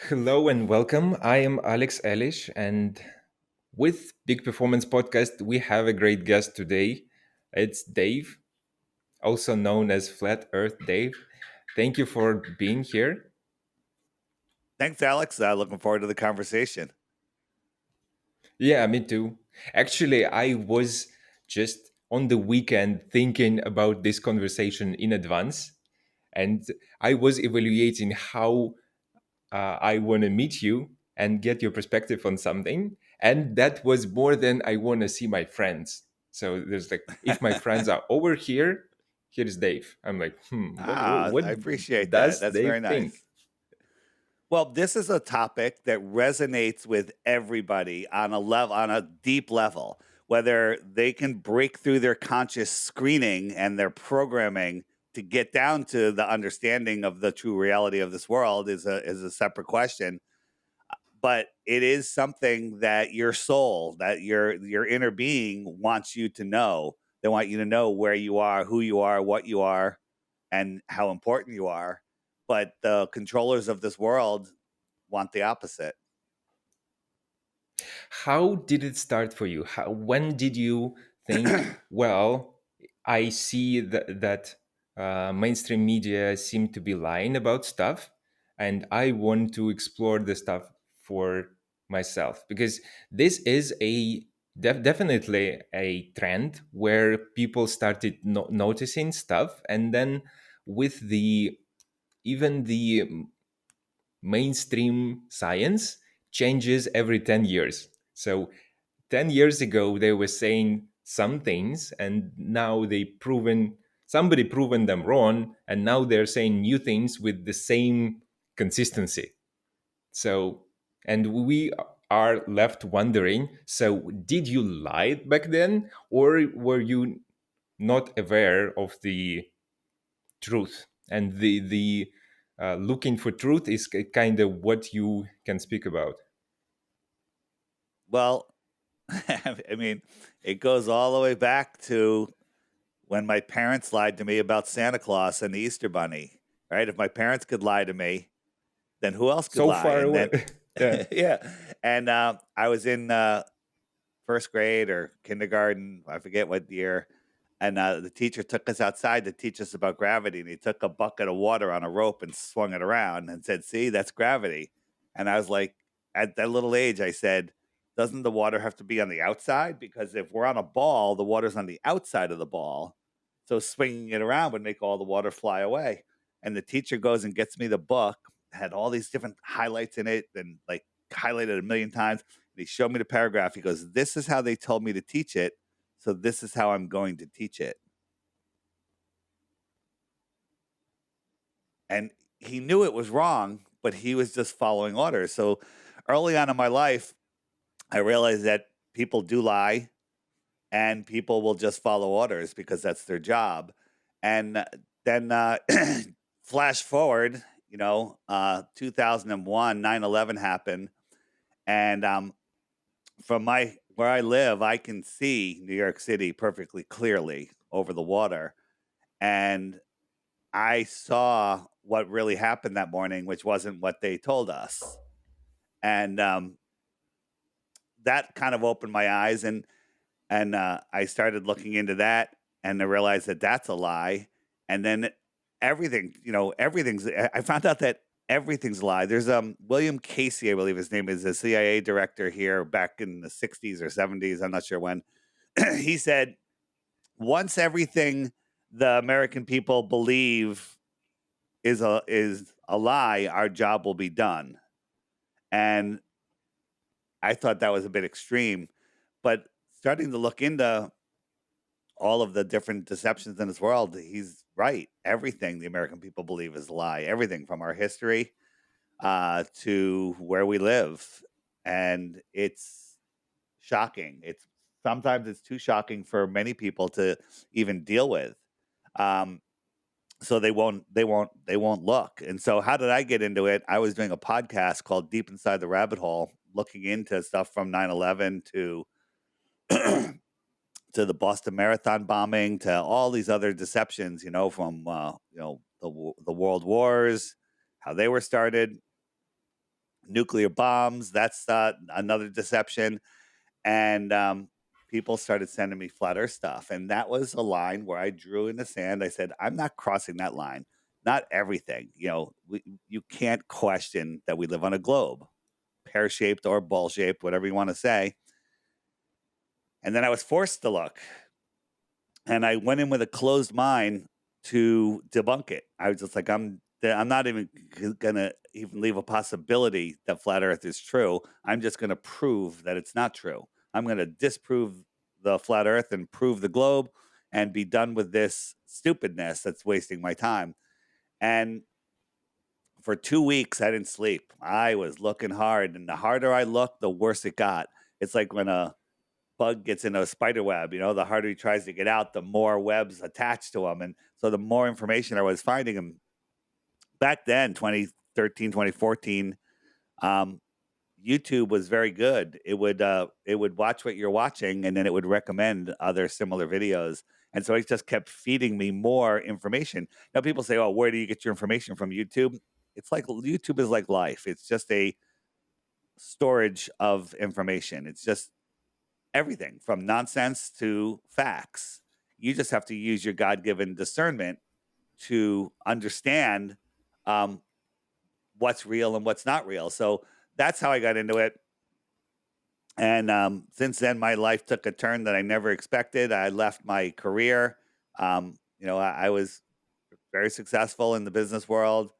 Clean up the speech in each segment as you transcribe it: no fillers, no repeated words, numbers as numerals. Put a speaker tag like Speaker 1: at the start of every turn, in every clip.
Speaker 1: Hello and welcome. I am Alex Elish, and with Big Performance Podcast, we have a great guest today. It's Dave, also known as Flat Earth Dave. Thank you for being here.
Speaker 2: Thanks, Alex. Looking forward to the conversation.
Speaker 1: Yeah, me too. Actually, I was just on the weekend thinking about this conversation in advance, and I was evaluating how I want to meet you and get your perspective on something. And that was more than I want to see my friends. So there's like, if my friends are over here, here's Dave. I'm like, what
Speaker 2: I appreciate that.
Speaker 1: does
Speaker 2: That's very
Speaker 1: Dave think?
Speaker 2: nice. Well, this is a topic that resonates with everybody on a level, on a deep level. Whether they can break through their conscious screening and their programming to get down to the understanding of the true reality of this world is a separate question. But it is something that your soul, that your inner being wants you to know. They want you to know where you are, who you are, what you are, and how important you are. But the controllers of this world want the opposite.
Speaker 1: How did it start for you? When did you think, well, I see that mainstream media seem to be lying about stuff, and I want to explore the stuff for myself? Because this is definitely a trend where people started noticing stuff, and then with the even the mainstream science changes every 10 years. So 10 years ago they were saying some things, and now somebody proven them wrong, and now they're saying new things with the same consistency. So, and we are left wondering, so did you lie back then, or were you not aware of the truth? And the looking for truth is kind of what you can speak about.
Speaker 2: Well, I mean, it goes all the way back to when my parents lied to me about Santa Claus and the Easter Bunny, right? If my parents could lie to me, then who else could
Speaker 1: So
Speaker 2: lie?
Speaker 1: far
Speaker 2: And then,
Speaker 1: away. Yeah.
Speaker 2: yeah. And I was in first grade or kindergarten, I forget what year. And the teacher took us outside to teach us about gravity. And he took a bucket of water on a rope and swung it around and said, "See, that's gravity." And I was like, at that little age, I said, "Doesn't the water have to be on the outside? Because if we're on a ball, the water's on the outside of the ball. So swinging it around would make all the water fly away." And the teacher goes and gets me the book, had all these different highlights in it and like highlighted a million times. And he showed me the paragraph. He goes, "This is how they told me to teach it. So this is how I'm going to teach it." And he knew it was wrong, but he was just following orders. So early on in my life, I realized that people do lie and people will just follow orders because that's their job. And then flash forward, 2001, 9/11 happened. And from my where I live, I can see New York City perfectly clearly over the water. And I saw what really happened that morning, which wasn't what they told us. And that kind of opened my eyes, and I started looking into that, and I realized that that's a lie. And then everything's. I found out that everything's a lie. There's William Casey, I believe his name is, a CIA director here back in the '60s or '70s. I'm not sure when. He said once everything the American people believe is a lie, our job will be done. And I thought that was a bit extreme, but starting to look into all of the different deceptions in this world, he's right. Everything the American people believe is a lie. Everything from our history to where we live, and it's shocking. It's sometimes it's too shocking for many people to even deal with. Um, so they won't look. And so how did I get into it? I was doing a podcast called Deep Inside the Rabbit Hole, looking into stuff from 9/11 to to the Boston Marathon bombing to all these other deceptions, from the world wars, how they were started. nuclear bombs. That's another deception. And people started sending me flat earth stuff. And that was a line where I drew in the sand. I said, I'm not crossing that line. Not everything. You can't question that we live on a globe, pear shaped or ball shaped, whatever you want to say. And then I was forced to look. And I went in with a closed mind to debunk it. I was just like, I'm not even gonna even leave a possibility that flat Earth is true. I'm just gonna prove that it's not true. I'm gonna disprove the flat Earth and prove the globe, and be done with this stupidness that's wasting my time. And for 2 weeks, I didn't sleep. I was looking hard, and the harder I looked, the worse it got. It's like when a bug gets into a spider web, the harder he tries to get out, the more webs attached to him. And so the more information I was finding him back then, 2013, 2014, um, YouTube was very good. It would watch what you're watching, and then it would recommend other similar videos. And so it just kept feeding me more information. Now people say, "Oh, where do you get your information from? YouTube?" It's like YouTube is like life. It's just a storage of information. It's just everything from nonsense to facts. You just have to use your God given discernment to understand um, what's real and what's not real. So that's how I got into it. And since then, my life took a turn that I never expected. I left my career. I was very successful in the business world.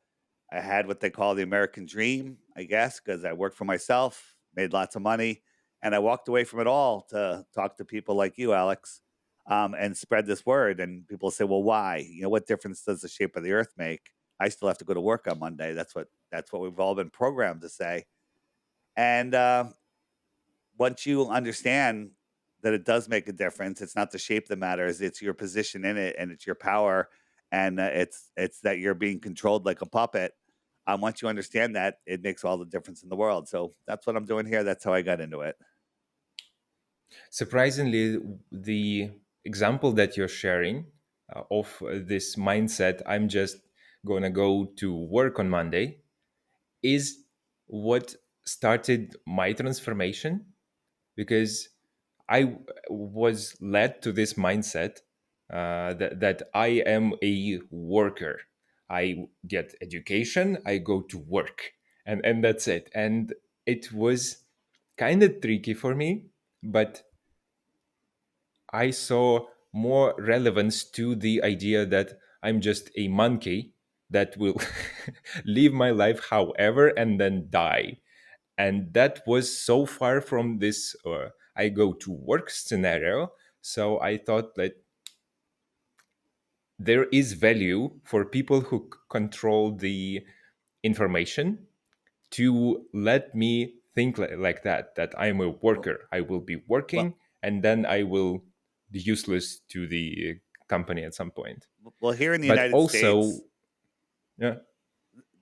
Speaker 2: I had what they call the American dream, I guess, because I worked for myself, made lots of money, and I walked away from it all to talk to people like you, Alex, and spread this word. And people say, "Well, why? What difference does the shape of the Earth make?" I still have to go to work on Monday. That's what we've all been programmed to say. And once you understand that it does make a difference, it's not the shape that matters; it's your position in it, and it's your power, and it's that you're being controlled like a puppet. Once you understand that, it makes all the difference in the world. So that's what I'm doing here. That's how I got into it.
Speaker 1: Surprisingly, the example that you're sharing of this mindset, I'm just going to go to work on Monday, is what started my transformation, because I was led to this mindset that I am a worker. I get education, I go to work, and that's it. And it was kind of tricky for me, but I saw more relevance to the idea that I'm just a monkey that will live my life however and then die. And that was so far from this I go to work scenario. So I thought that there is value for people who control the information to let me think like that I'm a
Speaker 2: Well,
Speaker 1: worker. I will be
Speaker 2: well,
Speaker 1: working, and then I will be useless to the company at some point.
Speaker 2: well, here in the
Speaker 1: But
Speaker 2: United
Speaker 1: also,
Speaker 2: States,
Speaker 1: yeah,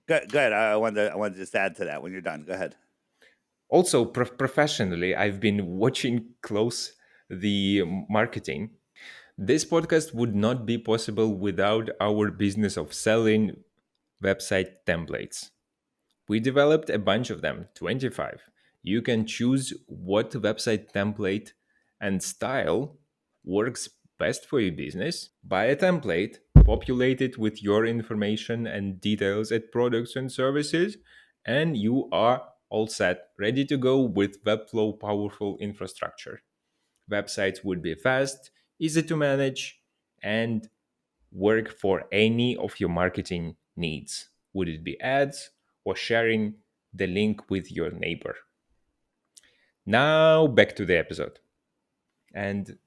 Speaker 2: good. I wanted to just add to that when you're done. Go ahead.
Speaker 1: also professionally, I've been watching close the marketing. This podcast would not be possible without our business of selling website templates. We developed a bunch of them, 25. You can choose what website template and style works best for your business. Buy a template, populate it with your information and details at products and services, and you are all set, ready to go with Webflow powerful infrastructure. Websites would be fast, easy to manage, and work for any of your marketing needs. Would it be ads or sharing the link with your neighbor? Now, back to the episode. And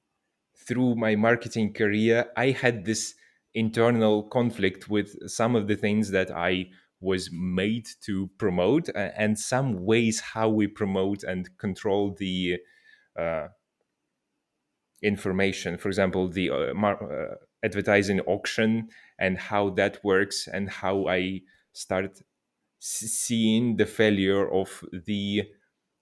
Speaker 1: through my marketing career, I had this internal conflict with some of the things that I was made to promote, and some ways how we promote and control the uh, information. For example, the advertising auction and how that works, and how I start seeing the failure of the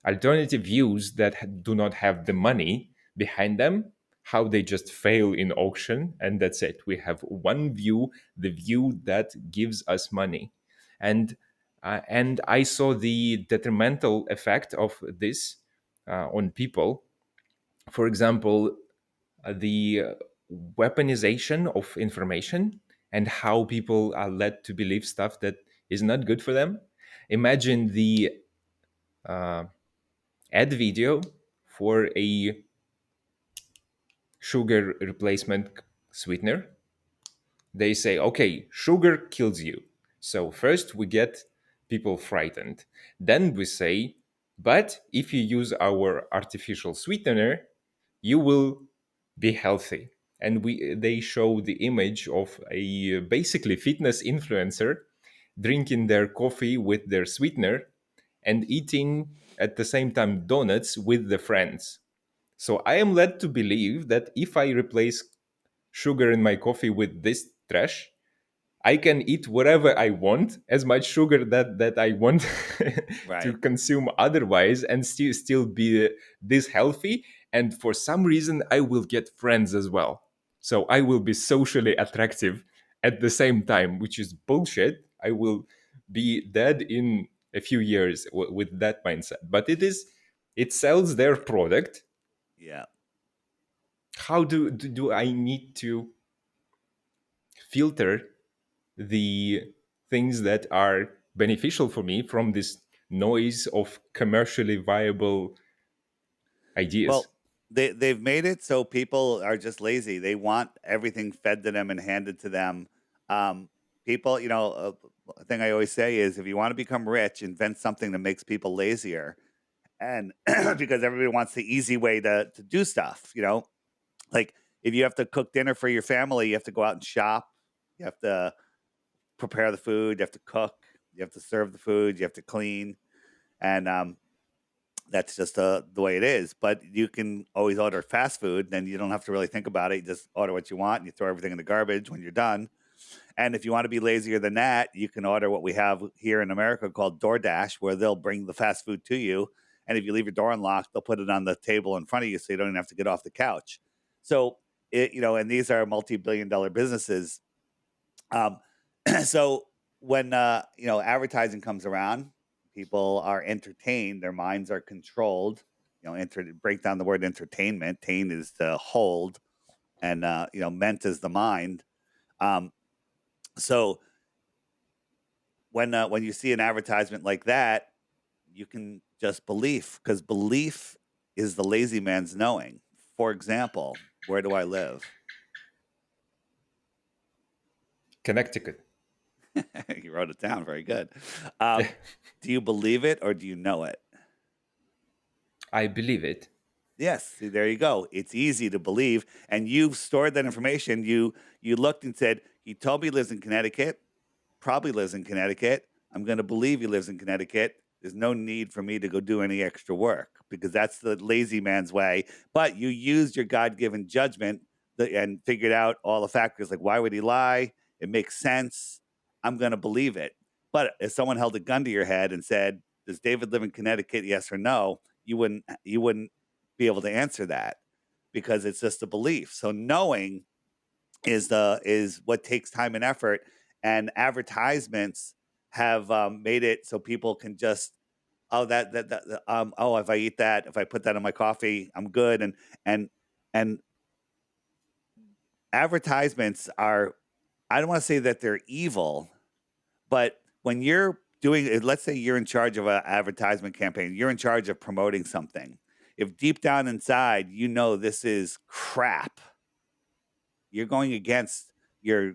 Speaker 1: alternative views that do not have the money behind them, how they just fail in auction, and that's it. We have one view, the view that gives us money. And And I saw the detrimental effect of this on people. For example, the weaponization of information and how people are led to believe stuff that is not good for them. Imagine the uh, ad video for a sugar replacement sweetener. They say, okay, sugar kills you. So first we get people frightened. Then we say, but if you use our artificial sweetener, you will be healthy. And they show the image of a basically fitness influencer drinking their coffee with their sweetener and eating at the same time donuts with the friends. So I am led to believe that if I replace sugar in my coffee with this trash, I can eat whatever I want, as much sugar that I want to
Speaker 2: Right.
Speaker 1: consume otherwise, and still be this healthy. And for some reason, I will get friends as well. So I will be socially attractive at the same time, which is bullshit. I will be dead in a few years with that mindset. But it sells their product.
Speaker 2: Yeah.
Speaker 1: How do I need to filter the things that are beneficial for me from this noise of commercially viable ideas?
Speaker 2: Well, they've made it so people are just lazy. They want everything fed to them and handed to them. Um, People, a thing I always say is, if you want to become rich, invent something that makes people lazier. And because everybody wants the easy way to do stuff, like if you have to cook dinner for your family, you have to go out and shop. You have to prepare the food. You have to cook. You have to serve the food. You have to clean. And that's just the way it is. But you can always order fast food, then you don't have to really think about it. You just order what you want and you throw everything in the garbage when you're done. And if you want to be lazier than that, you can order what we have here in America called DoorDash, where they'll bring the fast food to you. And if you leave your door unlocked, they'll put it on the table in front of you so you don't even have to get off the couch. So, and these are multi-billion-dollar businesses. Um, so when advertising comes around, people are entertained, their minds are controlled. Break down the word entertainment. Tain is to hold, and ment is the mind. Um, so when you see an advertisement like that, you can just believe, because belief is the lazy man's knowing. For example, where do I live?
Speaker 1: Connecticut.
Speaker 2: You wrote it down. Very good. Um, do you believe it or do you know it?
Speaker 1: I believe it.
Speaker 2: Yes, see, there you go. It's easy to believe, and you've stored that information. You looked and said, he told me he lives in Connecticut, probably lives in Connecticut. I'm going to believe he lives in Connecticut. There's no need for me to go do any extra work, because that's the lazy man's way. But you used your God-given judgment and figured out all the factors, like, why would he lie? It makes sense. I'm going to believe it. But if someone held a gun to your head and said, does David live in Connecticut? Yes or no? You wouldn't be able to answer that, because it's just a belief. So knowing is what takes time and effort, and advertisements have made it so people can just, if I eat that, if I put that in my coffee, I'm good. And advertisements are, I don't want to say that they're evil, but when you're doing it, let's say you're in charge of an advertisement campaign, you're in charge of promoting something. If deep down inside you know this is crap, you're going against your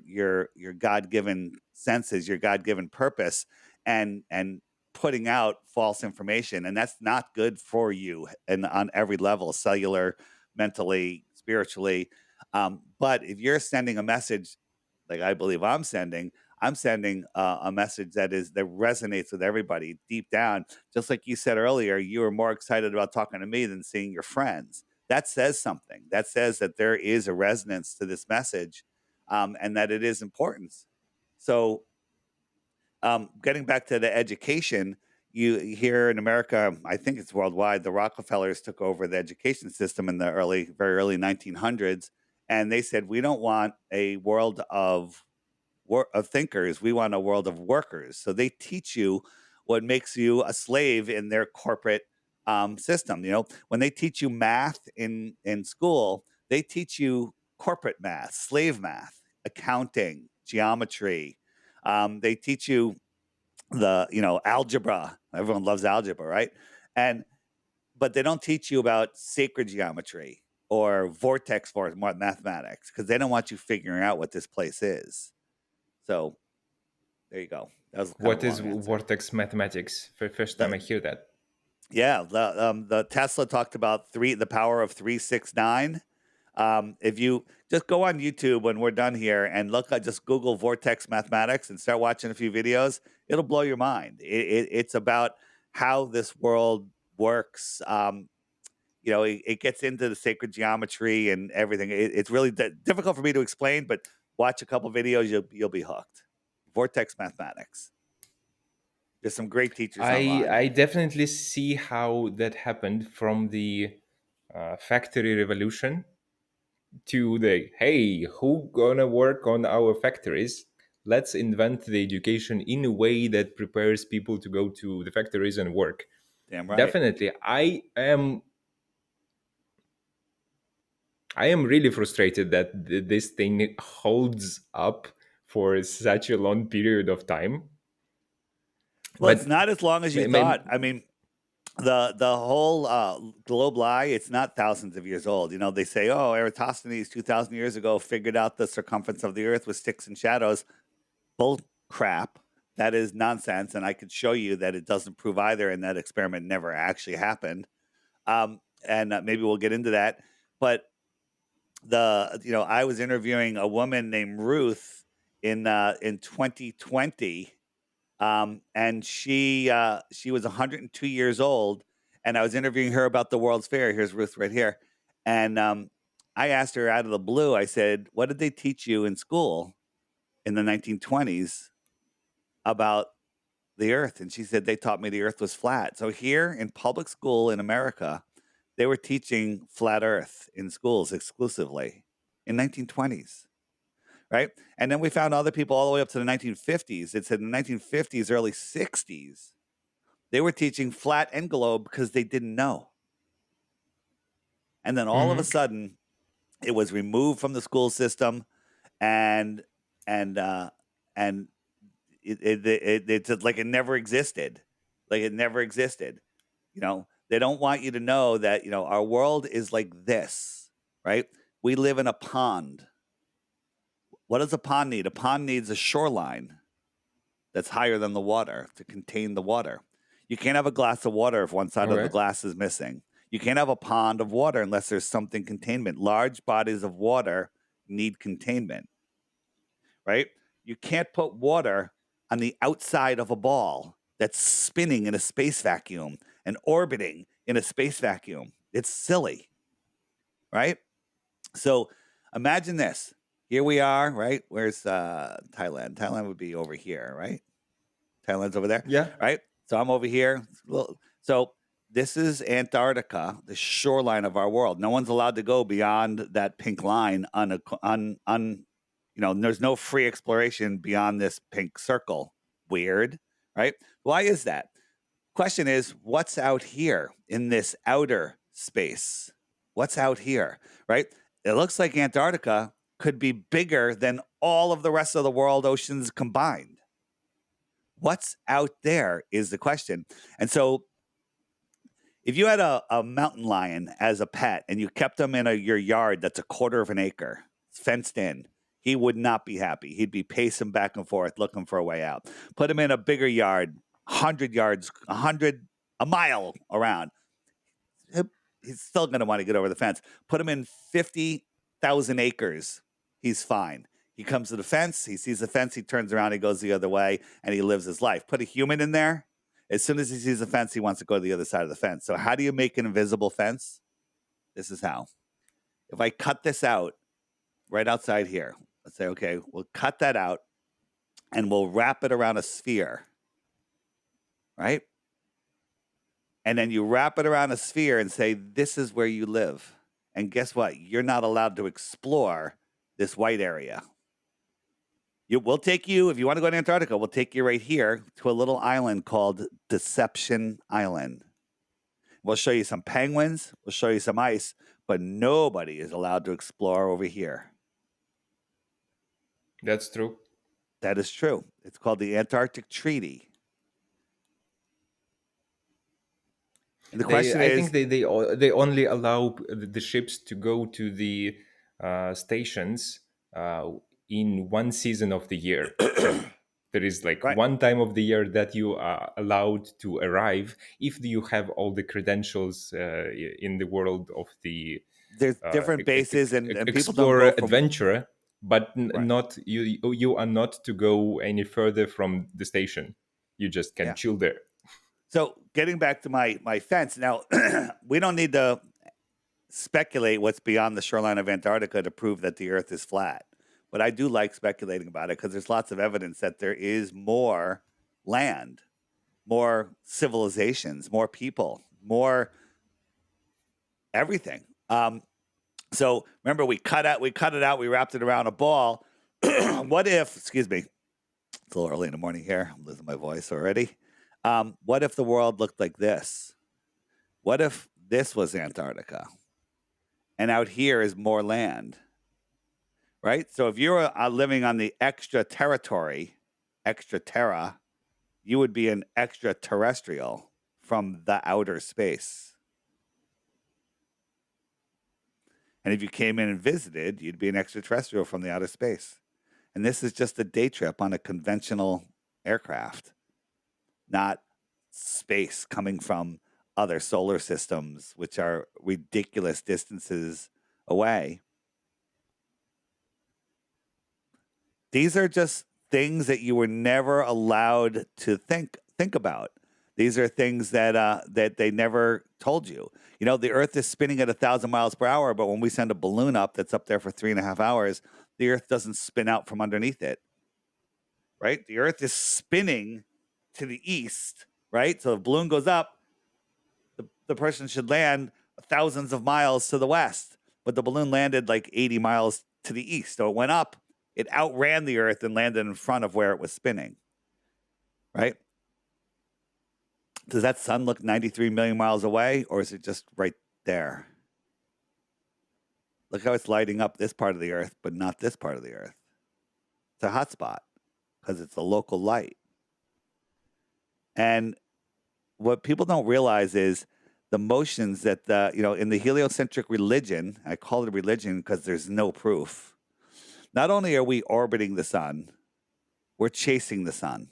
Speaker 2: God-given senses, your God-given purpose, and putting out false information, and that's not good for you, and on every level, cellular, mentally, spiritually. But if you're sending a message like I believe I'm sending a message that resonates with everybody deep down. Just like you said earlier, you were more excited about talking to me than seeing your friends. That says something. That says that there is a resonance to this message, and that it is important. So, getting back to the education, you here in America, I think it's worldwide, the Rockefellers took over the education system in the very early 1900s, and they said, we don't want a world of thinkers. We want a world of workers. So they teach you what makes you a slave in their corporate system. When they teach you math in school, they teach you corporate math, slave math, accounting, geometry. They teach you algebra. Everyone loves algebra, right? But they don't teach you about sacred geometry or vortex for mathematics, because they don't want you figuring out what this place is. So there you go. That was kind of
Speaker 1: What
Speaker 2: a
Speaker 1: is
Speaker 2: long answer.
Speaker 1: vortex mathematics? For first time I hear that.
Speaker 2: The Tesla talked about the power of 369. If you just go on YouTube when we're done here and just Google vortex mathematics and start watching a few videos, it'll blow your mind. It's about how this world works. It gets into the sacred geometry and everything. It's really difficult for me to explain, but watch a couple videos, you'll be hooked. Vortex mathematics. There's some great teachers online.
Speaker 1: I definitely see how that happened from the factory revolution to the hey, who gonna work on our factories? Let's invent the education in a way that prepares people to go to the factories and work.
Speaker 2: Damn right.
Speaker 1: Definitely, I am really frustrated that this thing holds up for such a long period of time.
Speaker 2: Well, it's
Speaker 1: But
Speaker 2: not as long as you thought. I mean, the whole globe lie, it's not thousands of years old. They say, oh, Eratosthenes 2,000 years ago figured out the circumference of the earth with sticks and shadows. Bull crap. That is nonsense, and I could show you that it doesn't prove either, and that experiment never actually happened. And maybe we'll get into that. But I was interviewing a woman named Ruth in 2020, and she was 102 years old, and I was interviewing her about the World's Fair. Here's Ruth right here, and I asked her out of the blue. I said, "What did they teach you in school in the 1920s about the Earth?" And she said, "They taught me the Earth was flat." So here in public school in America, they were teaching flat Earth in schools exclusively in 1920s. Right. And then we found other people all the way up to the 1950s. It said in the 1950s, early 60s, they were teaching flat and globe because they didn't know. And then all of a sudden, it was removed from the school system, and it's like it never existed. Like it never existed. They don't want you to know that, our world is like this, right? We live in a pond. What does a pond need? A pond needs a shoreline that's higher than the water to contain the water. You can't have a glass of water if one side of the
Speaker 1: okay,
Speaker 2: glass is missing. You can't have a pond of water unless there's something containment. Large bodies of water need containment, right? You can't put water on the outside of a ball that's spinning in a space vacuum and orbiting in a space vacuum. It's silly, right? So imagine this. Here we are, right? Where's Thailand? Thailand would be over here, right? Thailand's over there,
Speaker 1: yeah,
Speaker 2: right? So I'm over here. So this is Antarctica, the shoreline of our world. No one's allowed to go beyond that pink line there's no free exploration beyond this pink circle. Weird, right? Why is that? Question is, what's out here in this outer space? What's out here, right? It looks like Antarctica could be bigger than all of the rest of the world oceans combined. What's out there is the question. And so if you had a mountain lion as a pet and you kept him in your yard that's a quarter of an acre, fenced in, he would not be happy. He'd be pacing back and forth looking for a way out. Put him in a bigger yard, 100 yards, a mile around. He's still going to want to get over the fence. Put him in 50,000 acres. He's fine. He comes to the fence. He sees the fence. He turns around. He goes the other way, and he lives his life. Put a human in there. As soon as he sees the fence, he wants to go to the other side of the fence. So how do you make an invisible fence? This is how. If I cut this out right outside here, let's say, okay, we'll cut that out, and we'll wrap it around a sphere, right? And then you wrap it around a sphere and say, this is where you live. And guess what? You're not allowed to explore this white area. We'll take you, if you want to go to Antarctica, we'll take you right here to a little island called Deception Island. We'll show you some penguins, we'll show you some ice, but nobody is allowed to explore over here.
Speaker 1: That's true.
Speaker 2: That is true. It's called the Antarctic Treaty. And the question
Speaker 1: I
Speaker 2: is,
Speaker 1: think they only allow the ships to go to the stations in one season of the year. So there is like
Speaker 2: right,
Speaker 1: one time of the year that you are allowed to arrive if you have all the credentials in the world of the
Speaker 2: there's different bases and people don't go
Speaker 1: explorer
Speaker 2: from,
Speaker 1: adventurer, but
Speaker 2: right.
Speaker 1: not you are not to go any further from the station. You just can
Speaker 2: Yeah.
Speaker 1: chill there.
Speaker 2: So getting back to my fence, now we don't need to speculate what's beyond the shoreline of Antarctica to prove that the Earth is flat. But I do like speculating about it because there's lots of evidence that there is more land, more civilizations, more people, more everything. So remember, we cut it out, we wrapped it around a ball. What if? Excuse me, it's a little early in the morning here. I'm losing my voice already. What if the world looked like this? What if this was Antarctica, and out here is more land? Right. So if you're living on the extra territory, extra terra, you would be an extraterrestrial from the outer space. And if you came in and visited, you'd be an extraterrestrial from the outer space. And this is just a day trip on a conventional aircraft, not space coming from other solar systems, which are ridiculous distances away. These are just things that you were never allowed to think about. These are things that they never told you. You know, the Earth is spinning at 1,000 miles per hour, but when we send a balloon up that's up there for 3.5 hours, the Earth doesn't spin out from underneath it. Right? The Earth is spinning to the east. Right? So the balloon goes up, the person should land thousands of miles to the west, but the balloon landed like 80 miles to the east. So it went up, it outran the Earth and landed in front of where it was spinning. Right? Does that sun look 93 million miles away, or is it just right there? Look how it's lighting up this part of the Earth, but not this part of the Earth. It's a hot spot because it's a local light. And what people don't realize is the motions that, in the heliocentric religion, I call it a religion because there's no proof. Not only are we orbiting the sun, we're chasing the sun.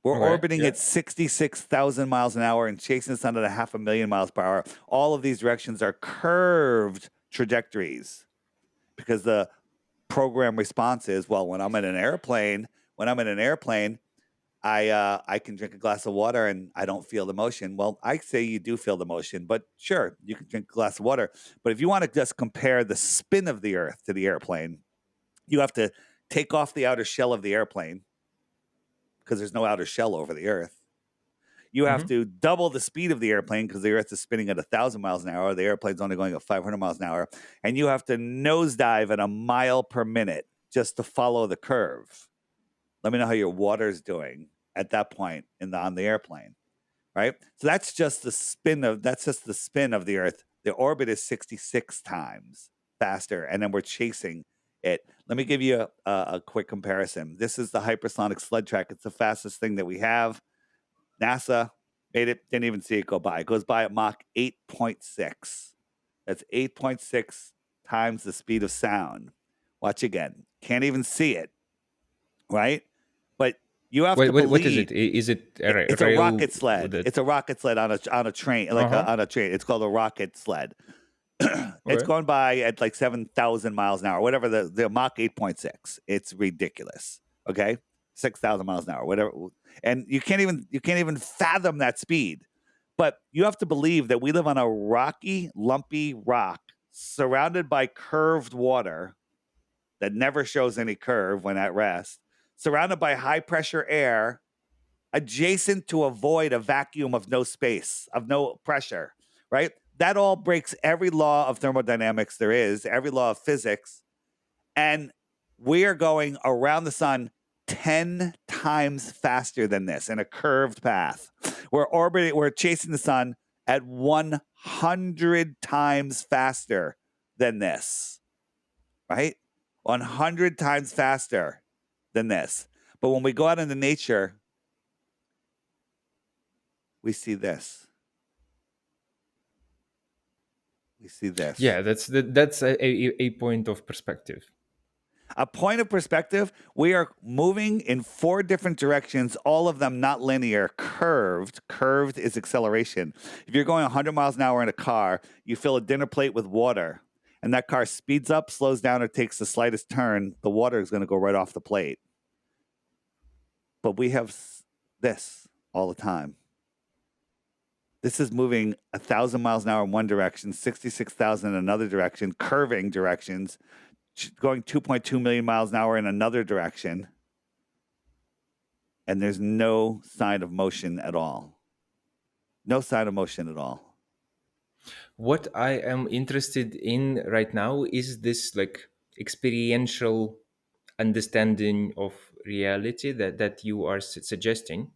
Speaker 2: We're orbiting at 66,000 miles an hour and chasing the sun at 500,000 miles per hour. All of these directions are curved trajectories because the program response is, well, when I'm in an airplane, I can drink a glass of water and I don't feel the motion. Well, I say you do feel the motion, but sure, you can drink a glass of water. But if you want to just compare the spin of the Earth to the airplane, you have to take off the outer shell of the airplane because there's no outer shell over the Earth. You have to double the speed of the airplane because the Earth is spinning at 1,000 miles an hour. The airplane's only going at 500 miles an hour. And you have to nosedive at a mile per minute just to follow the curve. Let me know how your water's doing at that point on the airplane, right? So that's just the spin of the Earth. The orbit is 66 times faster, and then we're chasing it. Let me give you a quick comparison. This is the hypersonic sled track. It's the fastest thing that we have. NASA made it, didn't even see it go by. It goes by at Mach 8.6. That's 8.6 times the speed of sound. Watch again. Can't even see it, right? But you have to believe.
Speaker 1: What is it? Is it
Speaker 2: It's a rocket sled. It's a rocket sled on a train, on a train. It's called a rocket sled. It's going by at like 7,000 miles an hour, whatever the Mach 8.6. It's ridiculous. Okay, 6,000 miles an hour, whatever. And you can't even fathom that speed. But you have to believe that we live on a rocky, lumpy rock surrounded by curved water that never shows any curve when at rest, surrounded by high pressure air, adjacent to a void, a vacuum of no space, of no pressure, right? That all breaks every law of thermodynamics there is, every law of physics. And we are going around the sun 10 times faster than this in a curved path. We're chasing the sun at 100 times faster than this, right? 100 times faster than this. But when we go out into nature, we see this. We see this.
Speaker 1: Yeah, that's a point of perspective.
Speaker 2: A point of perspective, we are moving in 4 different directions, all of them not linear, curved. Curved is acceleration. If you're going 100 miles an hour in a car, you fill a dinner plate with water, and that car speeds up, slows down, or takes the slightest turn, the water is going to go right off the plate. But we have this all the time. This is moving 1,000 miles an hour in one direction, 66,000 in another direction, curving directions, going 2.2 million miles an hour in another direction, and there's no sign of motion at all. No sign of motion at all.
Speaker 1: What I am interested in right now is this like experiential understanding of reality that you are suggesting.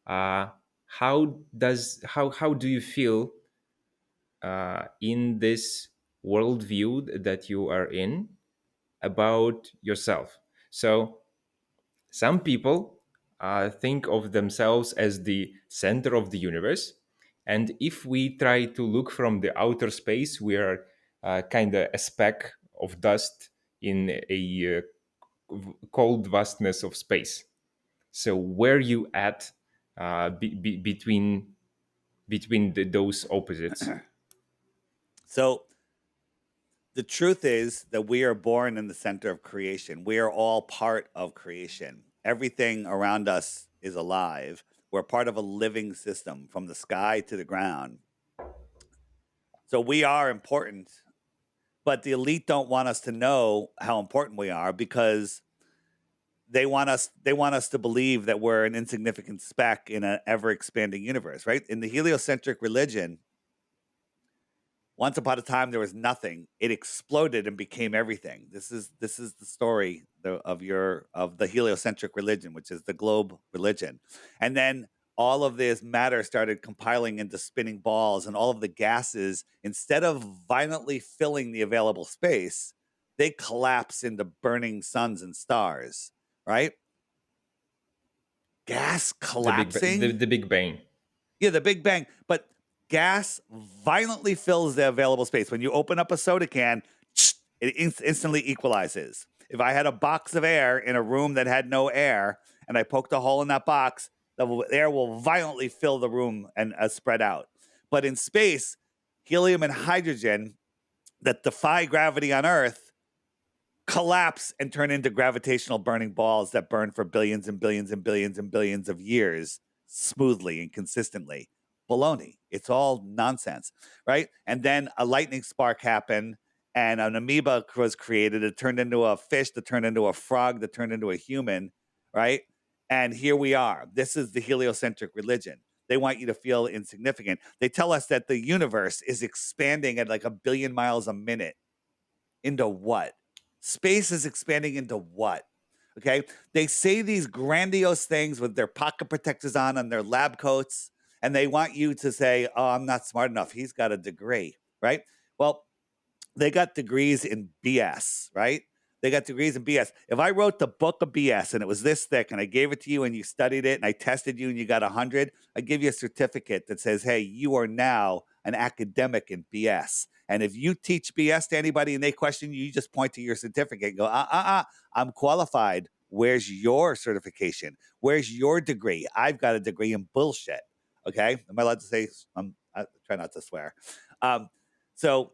Speaker 1: How do you feel in this worldview that you are in about yourself? So some people think of themselves as the center of the universe. And if we try to look from the outer space, we are kind of a speck of dust in a cold vastness of space. So where you at between those opposites?
Speaker 2: So the truth is that we are born in the center of creation. We are all part of creation. Everything around us is alive. We're part of a living system from the sky to the ground. So we are important, but the elite don't want us to know how important we are because they want us to believe that we're an insignificant speck in an ever expanding universe, right? In the heliocentric religion, once upon a time there was nothing. It exploded and became everything. This is the story of the heliocentric religion, which is the globe religion. And then all of this matter started compiling into spinning balls, and all of the gases, instead of violently filling the available space, they collapse into burning suns and stars, right? Gas collapsing?
Speaker 1: The Big Bang.
Speaker 2: Yeah, the Big Bang. But gas violently fills the available space. When you open up a soda can, it instantly equalizes. If I had a box of air in a room that had no air and I poked a hole in that box, the air will violently fill the room and spread out. But in space, helium and hydrogen that defy gravity on Earth collapse and turn into gravitational burning balls that burn for billions and billions and billions and billions of years smoothly and consistently. Baloney. It's all nonsense, right? And then a lightning spark happened and an amoeba was created. It turned into a fish, that turned into a frog, that turned into a human, right? And here we are. This is the heliocentric religion. They want you to feel insignificant. They tell us that the universe is expanding at like 1 billion miles a minute. Into what? Space is expanding into what? Okay. They say these grandiose things with their pocket protectors on and their lab coats, and they want you to say, oh, I'm not smart enough. He's got a degree, right? Well, they got degrees in BS, right? They got degrees in BS. If I wrote the book of BS and it was this thick and I gave it to you and you studied it and I tested you and you got 100, I'd give you a certificate that says, hey, you are now an academic in BS. And if you teach BS to anybody and they question you, you just point to your certificate and go, I'm qualified. Where's your certification? Where's your degree? I've got a degree in bullshit. Okay. Am I allowed to say? I try not to swear. So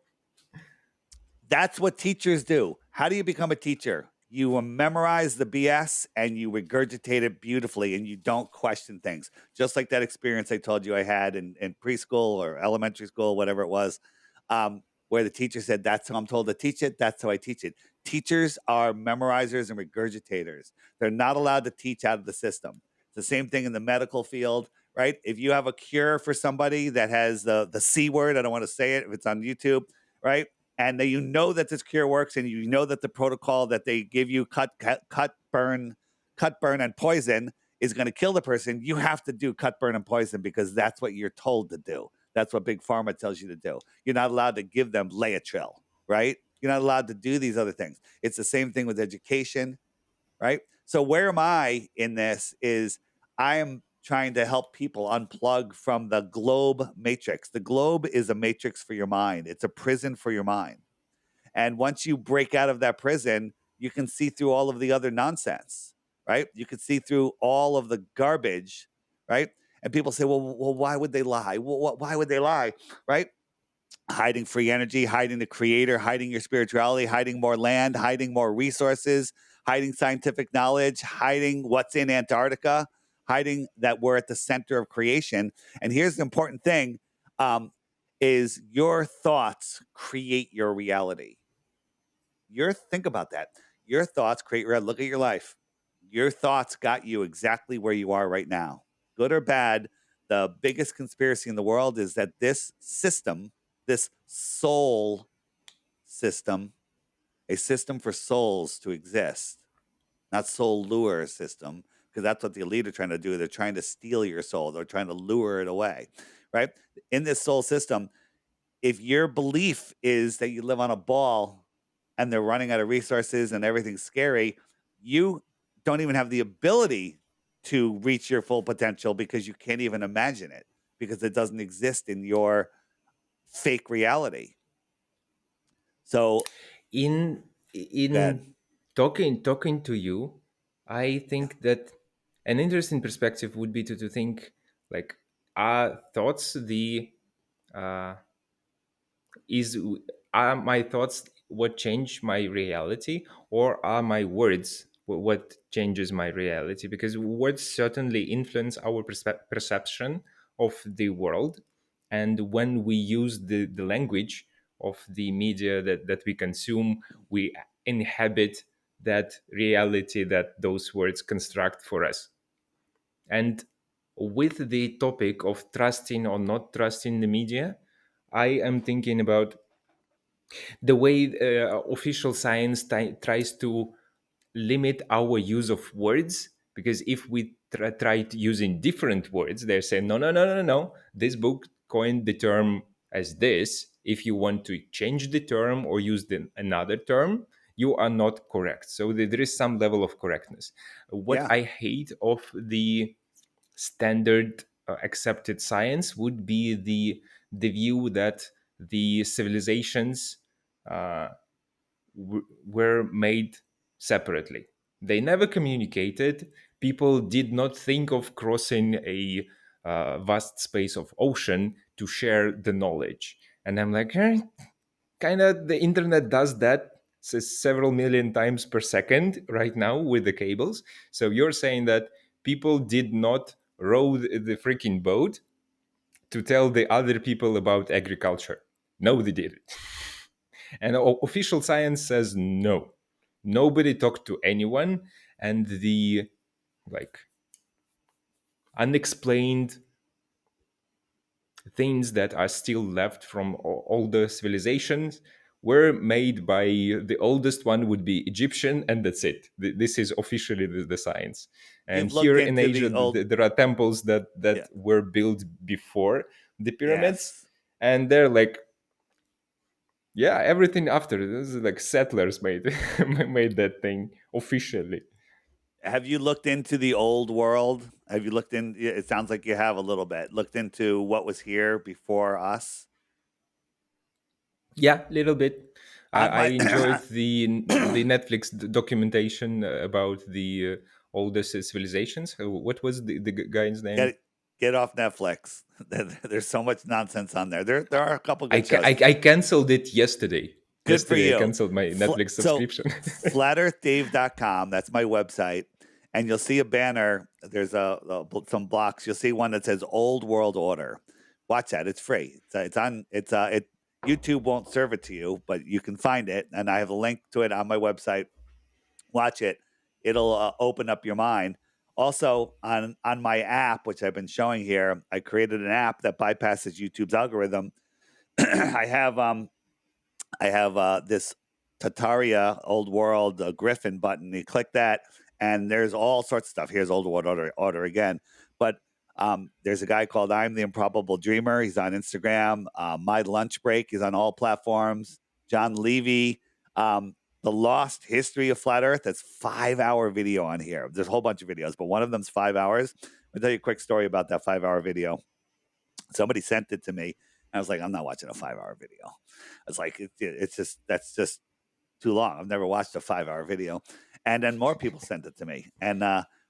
Speaker 2: that's what teachers do. How do you become a teacher? You memorize the BS and you regurgitate it beautifully and you don't question things. Just like that experience I told you I had in preschool or elementary school, whatever it was, where the teacher said, that's how I'm told to teach it. That's how I teach it. Teachers are memorizers and regurgitators. They're not allowed to teach out of the system. It's the same thing in the medical field, right? If you have a cure for somebody that has the C word, I don't want to say it if it's on YouTube, right? and that you know that this cure works, and you know that the protocol that they give you, cut, burn, and poison, is going to kill the person. You have to do cut, burn, and poison because that's what you're told to do. That's what big pharma tells you to do. You're not allowed to give them Laetrile, right? You're not allowed to do these other things. It's the same thing with education, right? So where am I in this is I am trying to help people unplug from the globe matrix. The globe is a matrix for your mind. It's a prison for your mind. And once you break out of that prison, you can see through all of the other nonsense, right? You can see through all of the garbage, right? And people say, well, why would they lie? Well, why would they lie, right? Hiding free energy, hiding the creator, hiding your spirituality, hiding more land, hiding more resources, hiding scientific knowledge, hiding what's in Antarctica, hiding that we're at the center of creation. And here's the important thing, is your thoughts create your reality. Think about that. Your thoughts create reality. Look at your life. Your thoughts got you exactly where you are right now. Good or bad, the biggest conspiracy in the world is that this system, this soul system, a system for souls to exist, not soul lure system, because that's what the elite are trying to do. They're trying to steal your soul. They're trying to lure it away, right? In this soul system, if your belief is that you live on a ball and they're running out of resources and everything's scary, you don't even have the ability to reach your full potential because you can't even imagine it because it doesn't exist in your fake reality. So
Speaker 1: in
Speaker 2: that
Speaker 1: in talking to you, I
Speaker 2: yeah,
Speaker 1: think that an interesting perspective would be to think like, are thoughts the uh, is are my thoughts what change my reality, or are my words what changes my reality? Because words certainly influence our perception of the world, and when we use the language of the media that we consume, we inhabit that reality that those words construct for us. And with the topic of trusting or not trusting the media, I am thinking about the way official science tries to limit our use of words, because if we try using different words, they're saying no, no, no, no, no, this book coined the term as this. If you want to change the term or use another term, you are not correct. So there is some level of correctness. What
Speaker 2: yeah.
Speaker 1: I hate of the standard accepted science would be the view that the civilizations uh, were made separately. They never communicated. People did not think of crossing a vast space of ocean to share the knowledge. And I'm like, kind of the internet does that several million times per second right now with the cables. So you're saying that people did not row the freaking boat to tell the other people about agriculture? No, they didn't. And official science says no. Nobody talked to anyone, and the like unexplained things that are still left from older civilizations were made by the oldest one would be Egyptian, and that's it. This is officially the science. And
Speaker 2: You've
Speaker 1: here
Speaker 2: looked
Speaker 1: in
Speaker 2: into
Speaker 1: Asia,
Speaker 2: the old
Speaker 1: there are temples that
Speaker 2: yeah.
Speaker 1: were built before the pyramids,
Speaker 2: Yes.
Speaker 1: and they're like, yeah, everything after this is like settlers made made that thing officially.
Speaker 2: Have you looked into the old world? Have you looked in it sounds like you have a little bit. Looked into what was here before us?
Speaker 1: Yeah, little bit.
Speaker 2: On
Speaker 1: I
Speaker 2: my
Speaker 1: enjoyed the Netflix documentation about the oldest civilizations. What was the guy's name?
Speaker 2: get get off Netflix. There's so much nonsense on there. There are a couple good shows.
Speaker 1: I canceled it yesterday.
Speaker 2: Good for
Speaker 1: Yesterday I
Speaker 2: you.
Speaker 1: canceled my Netflix
Speaker 2: So
Speaker 1: subscription.
Speaker 2: flatearthdave.com, that's my website. And you'll see a banner. There's some blocks. You'll see one that says Old World Order. Watch that. It's free. It's on. YouTube won't serve it to you, but you can find it, and I have a link to it on my website. Watch it. It'll open up your mind. Also, on my app, which I've been showing here, I created an app that bypasses YouTube's algorithm. I have I have this Tataria Old World Griffin button. You click that, and there's all sorts of stuff. Here's Old World Order again. But there's a guy called I'm the Improbable Dreamer. He's on Instagram. My Lunch Break is on all platforms. John Levy. The Lost History of Flat Earth. That's 5-hour video on here. There's a whole bunch of videos, but one of them's 5 hours. I'll tell you a quick story about that 5-hour video. Somebody sent it to me. I was like, I'm not watching a 5-hour video. I was like, that's just too long. I've never watched a 5-hour video. And then more people sent it to me. And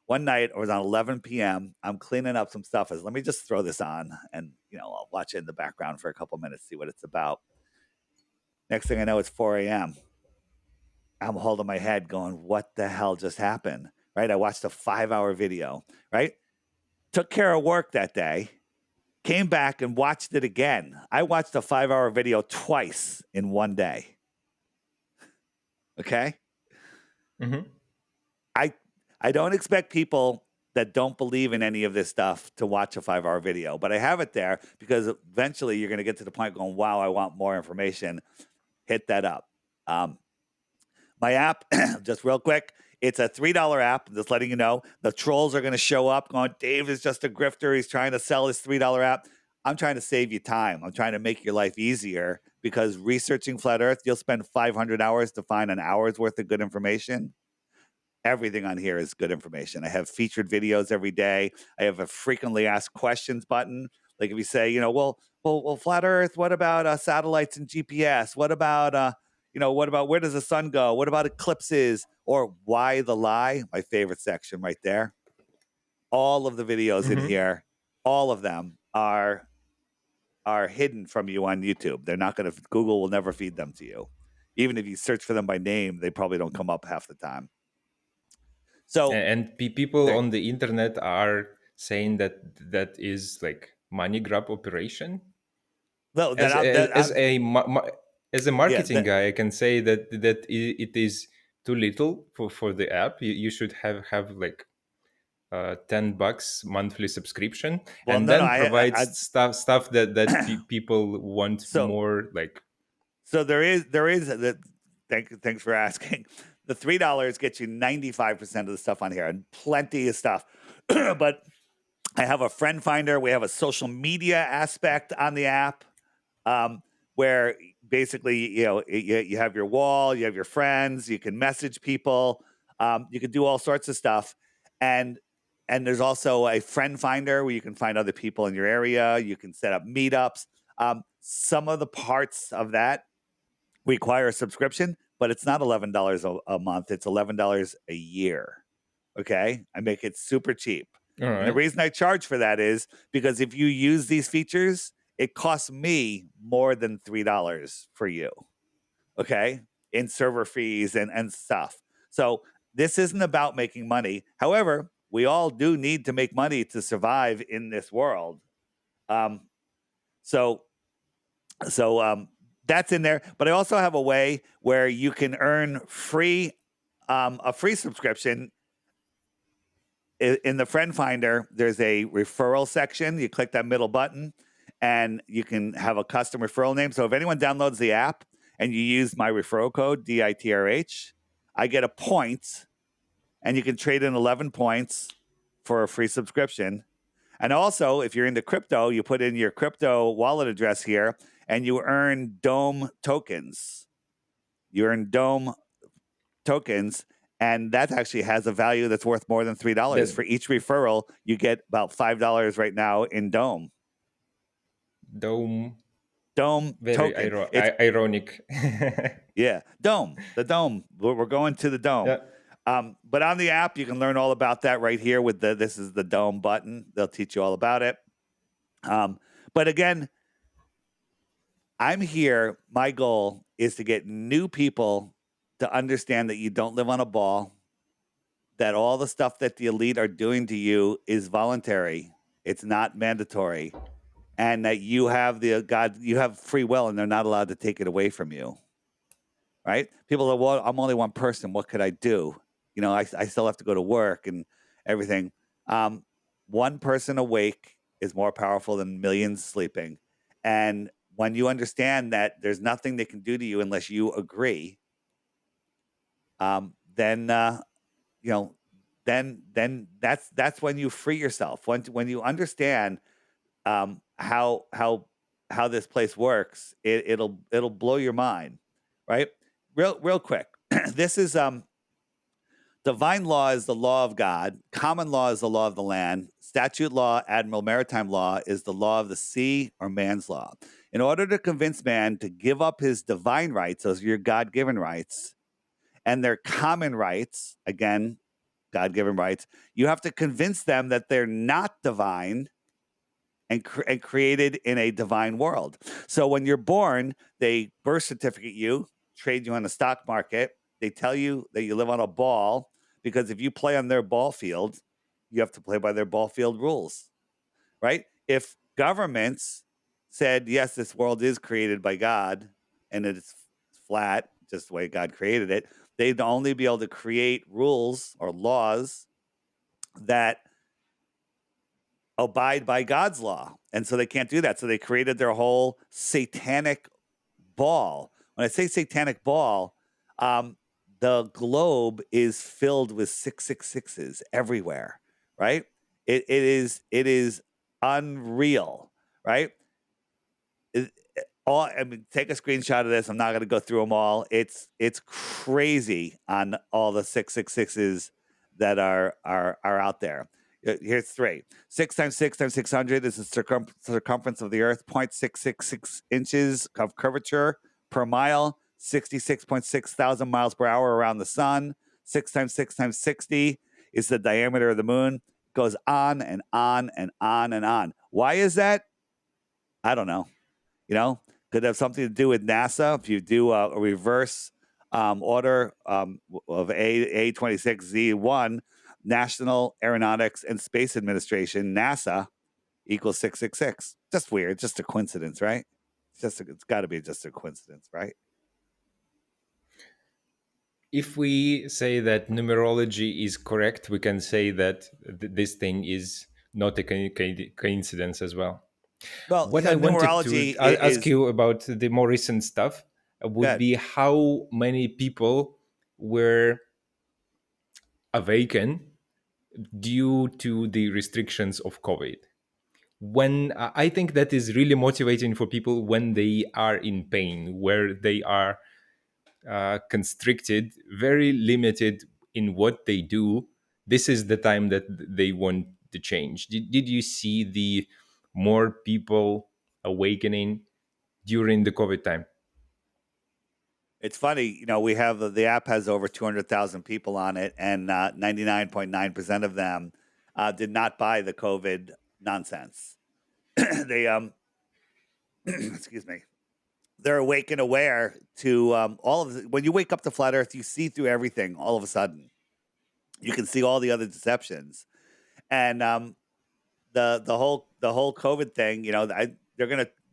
Speaker 2: one night, it was on 11 p.m. I'm cleaning up some stuff. I said, let me just throw this on, and I'll watch it in the background for a couple minutes, see what it's about. Next thing I know, it's 4 a.m. I'm holding my head going, what the hell just happened? Right? I watched a 5-hour video, right? Took care of work that day, came back and watched it again. I watched a 5-hour video twice in one day. Okay?
Speaker 1: Mm-hmm.
Speaker 2: I don't expect people that don't believe in any of this stuff to watch a 5-hour video, but I have it there because eventually you're going to get to the point going, wow, I want more information. Hit that up. My app, just real quick, it's a $3 app. Just letting you know, the trolls are going to show up going, Dave is just a grifter. He's trying to sell his $3 app. I'm trying to save you time. I'm trying to make your life easier because researching Flat Earth, you'll spend 500 hours to find an hour's worth of good information. Everything on here is good information. I have featured videos every day. I have a frequently asked questions button. Like if you say, well, Flat Earth, what about satellites and GPS? What about, what about where does the sun go? What about eclipses? Or why the lie? My favorite section right there. All of the videos in here, all of them are hidden from you on YouTube. They're not going to, Google will never feed them to you. Even if you search for them by name, they probably don't come up half the time. So,
Speaker 1: And people on the internet are saying that is like money grab operation.
Speaker 2: no,
Speaker 1: As a
Speaker 2: yeah,
Speaker 1: marketing guy, I can say that it is too little for the app. You should have like $10 monthly subscription,
Speaker 2: well,
Speaker 1: and
Speaker 2: no,
Speaker 1: then provide stuff that people want
Speaker 2: so
Speaker 1: more like.
Speaker 2: there is that. Thanks for asking. The $3 gets you 95% of the stuff on here, and plenty of stuff. But I have a friend finder. We have a social media aspect on the app, where basically, you have your wall, you have your friends, you can message people, you can do all sorts of stuff, and there's also a friend finder where you can find other people in your area. You can set up meetups. Some of the parts of that require a subscription, but it's not $11 a month. It's $11 a year. Okay, I make it super cheap.
Speaker 1: All
Speaker 2: And the
Speaker 1: right.
Speaker 2: reason I charge for that is because if you use these features, it costs me more than $3 for you. Okay, in server fees and stuff. So this isn't about making money. However, we all do need to make money to survive in this world. So that's in there. But I also have a way where you can earn a free subscription. In the friend finder, there's a referral section. You click that middle button and you can have a custom referral name. So if anyone downloads the app and you use my referral code, DITRH, I get a point, and you can trade in 11 points for a free subscription. And also, if you're into crypto, you put in your crypto wallet address here and you earn Dome tokens. You earn Dome tokens, and that actually has a value that's worth more than $3. For each referral, you get about $5 right now in Dome.
Speaker 1: Dome very
Speaker 2: token. It's
Speaker 1: ironic.
Speaker 2: yeah, the Dome. We're going to the Dome.
Speaker 1: Yeah.
Speaker 2: But on the app, you can learn all about that right here with this is the Dome button. They'll teach you all about it. But again, I'm here. My goal is to get new people to understand that you don't live on a ball, that all the stuff that the elite are doing to you is voluntary. It's not mandatory. And that you have you have free will, and they're not allowed to take it away from you. Right? People are, well, I'm only one person. What could I do? I still have to go to work and everything. One person awake is more powerful than millions sleeping. And when you understand that there's nothing they can do to you unless you agree, then you know, then that's when you free yourself. When you understand how this place works, it'll blow your mind, right? Real quick. This is divine law is the law of God. Common law is the law of the land. Statute law, admiral maritime law is the law of the sea or man's law. In order to convince man to give up his divine rights, those are your God-given rights, and their common rights, again, God-given rights, you have to convince them that they're not divine and created in a divine world. So when you're born, they birth certificate you, trade you on the stock market. They tell you that you live on a ball because if you play on their ball field, you have to play by their ball field rules, right? If governments said, yes, this world is created by God and it's flat, just the way God created it, they'd only be able to create rules or laws that abide by God's law. And so they can't do that. So they created their whole satanic ball. When I say satanic ball, the globe is filled with 666s everywhere, right? It is unreal, right? I mean, take a screenshot of this. I'm not going to go through them all. It's crazy on all the 666s that are out there. Here's three. 6 times 6 times 600 is the circumference of the Earth. 0.666 inches of curvature per mile. 66.6 thousand miles per hour around the sun. 6 times 6 times 60 is the diameter of the moon. Goes on and on and on and on. Why is that? I don't know. Could have something to do with NASA. If you do a reverse order of A26Z1, National Aeronautics and Space Administration, NASA, equals 666. Just weird. Just a coincidence, right? It's got to be just a coincidence, right?
Speaker 1: If we say that numerology is correct, we can say that this thing is not a coincidence as well.
Speaker 2: Well,
Speaker 1: What I wanted to
Speaker 2: numerology
Speaker 1: ask
Speaker 2: is
Speaker 1: you about the more recent stuff would
Speaker 2: good.
Speaker 1: be how many people were awakened due to the restrictions of COVID. When I think that is really motivating for people when they are in pain, where they are constricted, very limited in what they do. This is the time that they want to change. Did you see the more people awakening during the COVID time?
Speaker 2: It's funny, we have the app has over 200,000 people on it, and 99.9% of them did not buy the COVID nonsense. They excuse me, they're awake and aware to all of when you wake up to flat Earth, you see through everything. All of a sudden, you can see all the other deceptions, and the whole COVID thing.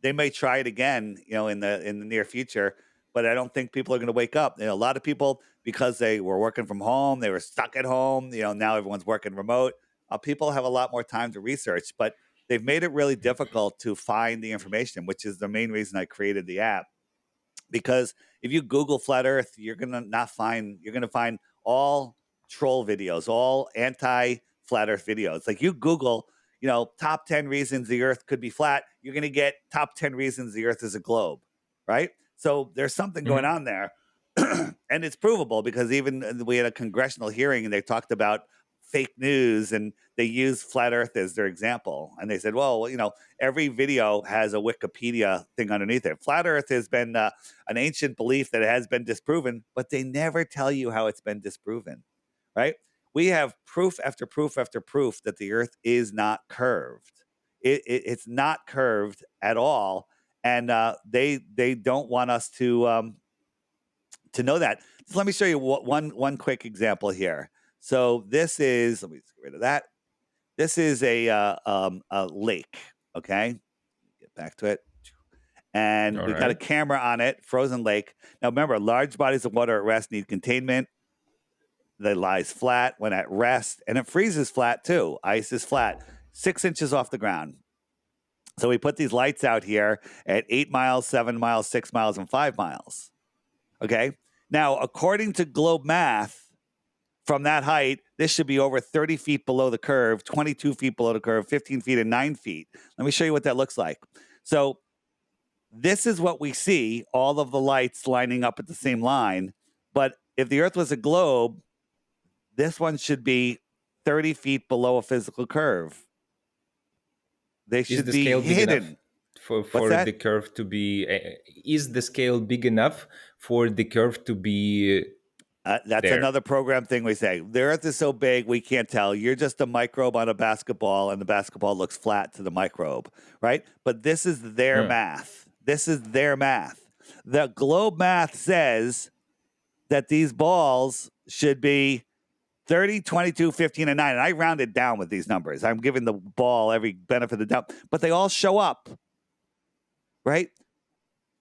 Speaker 2: They may try it again, in the near future. But I don't think people are going to wake up. A lot of people, because they were working from home, they were stuck at home. Now everyone's working remote. People have a lot more time to research, but they've made it really difficult to find the information, which is the main reason I created the app. Because if you Google flat Earth, you're gonna find all troll videos, all anti flat Earth videos. Like you Google, top 10 reasons the Earth could be flat, you're gonna get top 10 reasons the Earth is a globe, right? So there's something going
Speaker 1: Mhm.
Speaker 2: on there, and it's provable because even we had a congressional hearing and they talked about fake news and they used flat Earth as their example, and they said, well, every video has a Wikipedia thing underneath it. Flat Earth has been an ancient belief that has been disproven, but they never tell you how it's been disproven, right? We have proof after proof after proof that the Earth is not curved. It's not curved at all, and they don't want us to know that. So let me show you one quick example here. So this is, let me get rid of that. This is a lake. Okay, get back to it. And
Speaker 1: All
Speaker 2: we got a
Speaker 1: right.
Speaker 2: camera on it, frozen lake. Now remember, large bodies of water at rest need containment. That lies flat when at rest, and it freezes flat too. Ice is flat, 6 inches off the ground. So we put these lights out here at 8 miles, 7 miles, 6 miles, and 5 miles. Okay. Now, according to globe math, from that height, this should be over 30 feet below the curve, 22 feet below the curve, 15 feet, and 9 feet. Let me show you what that looks like. So this is what we see, all of the lights lining up at the same line. But if the Earth was a globe, this one should be 30 feet below a physical curve. They
Speaker 1: Is
Speaker 2: should
Speaker 1: the
Speaker 2: be
Speaker 1: scale big enough
Speaker 2: hidden.
Speaker 1: for
Speaker 2: What's
Speaker 1: for the
Speaker 2: that?
Speaker 1: curve to be? Is the scale big enough for the curve to be
Speaker 2: That's
Speaker 1: there?
Speaker 2: another program thing we say. The Earth is so big, we can't tell. You're just a microbe on a basketball, and the basketball looks flat to the microbe, right? But this is their
Speaker 1: Huh.
Speaker 2: math. This is their math. The globe math says that these balls should be 30, 22, 15, and 9. And I rounded down with these numbers. I'm giving the ball every benefit of the doubt, but they all show up, right?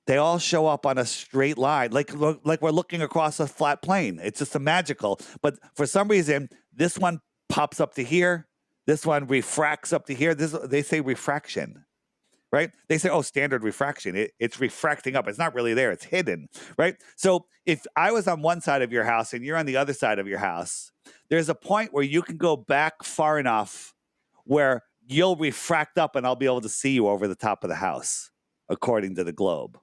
Speaker 2: They all show up on a straight line, like we're looking across a flat plane. It's just a magical. But for some reason, this one pops up to here. This one refracts up to here. They say refraction, right? They say, oh, standard refraction. It's refracting up. It's not really there. It's hidden, right? So if I was on one side of your house and you're on the other side of your house, there's a point where you can go back far enough where you'll refract up and I'll be able to see you over the top of the house, according to the globe.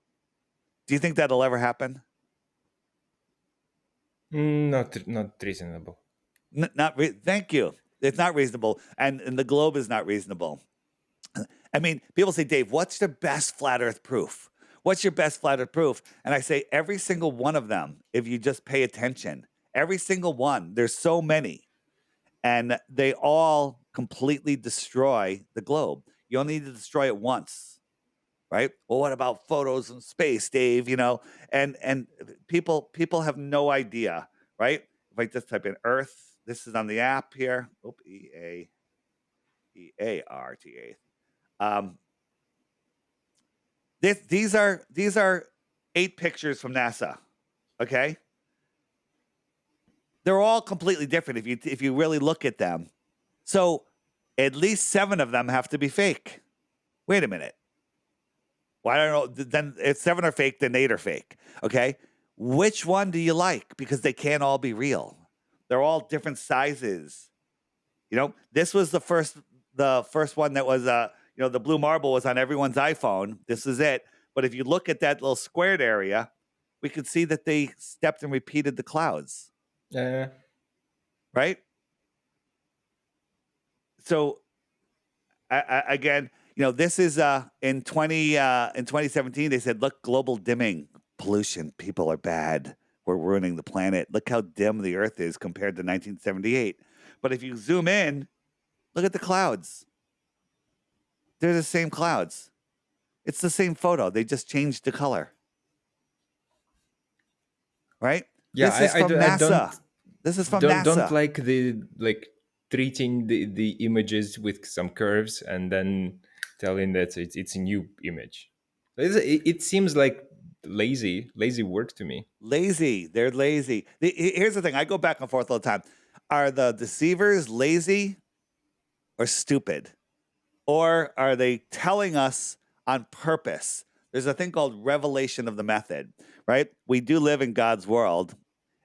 Speaker 2: Do you think that'll ever happen?
Speaker 1: Not reasonable.
Speaker 2: Thank you. It's not reasonable, and the globe is not reasonable. I mean, people say, Dave, what's the best flat Earth proof? What's your best flat Earth proof? And I say, every single one of them, if you just pay attention, every single one. There's so many, and they all completely destroy the globe. You only need to destroy it once, right? Well, what about photos in space, Dave? And people have no idea, right? If I just type in Earth, this is on the app here. EARTA. Um, these are 8 pictures from NASA. Okay, they're all completely different if you really look at them. So at least 7 of them have to be fake. Wait a minute. Well, I don't know. Then if 7 are fake, then 8 are fake. Okay, which one do you like? Because they can't all be real. They're all different sizes. This was the first one that was the blue marble was on everyone's iPhone. This is it. But if you look at that little squared area, we could see that they stepped and repeated the clouds,
Speaker 1: Uh,
Speaker 2: right? So again, this is in 2017. They said, look, global dimming, pollution, people are bad. We're ruining the planet. Look how dim the Earth is compared to 1978. But if you zoom in, look at the clouds. They're the same clouds. It's the same photo. They just changed the color, right?
Speaker 1: yeah,
Speaker 2: This is
Speaker 1: I,
Speaker 2: from
Speaker 1: do, I don't
Speaker 2: NASA. This is from
Speaker 1: don't
Speaker 2: NASA.
Speaker 1: like the treating the images with some curves and then telling that it's a new image. It seems like lazy work to me.
Speaker 2: Lazy. They're lazy. Here's the thing. I go back and forth all the time. Are the deceivers lazy or stupid? Or are they telling us on purpose? There's a thing called revelation of the method, right? We do live in God's world,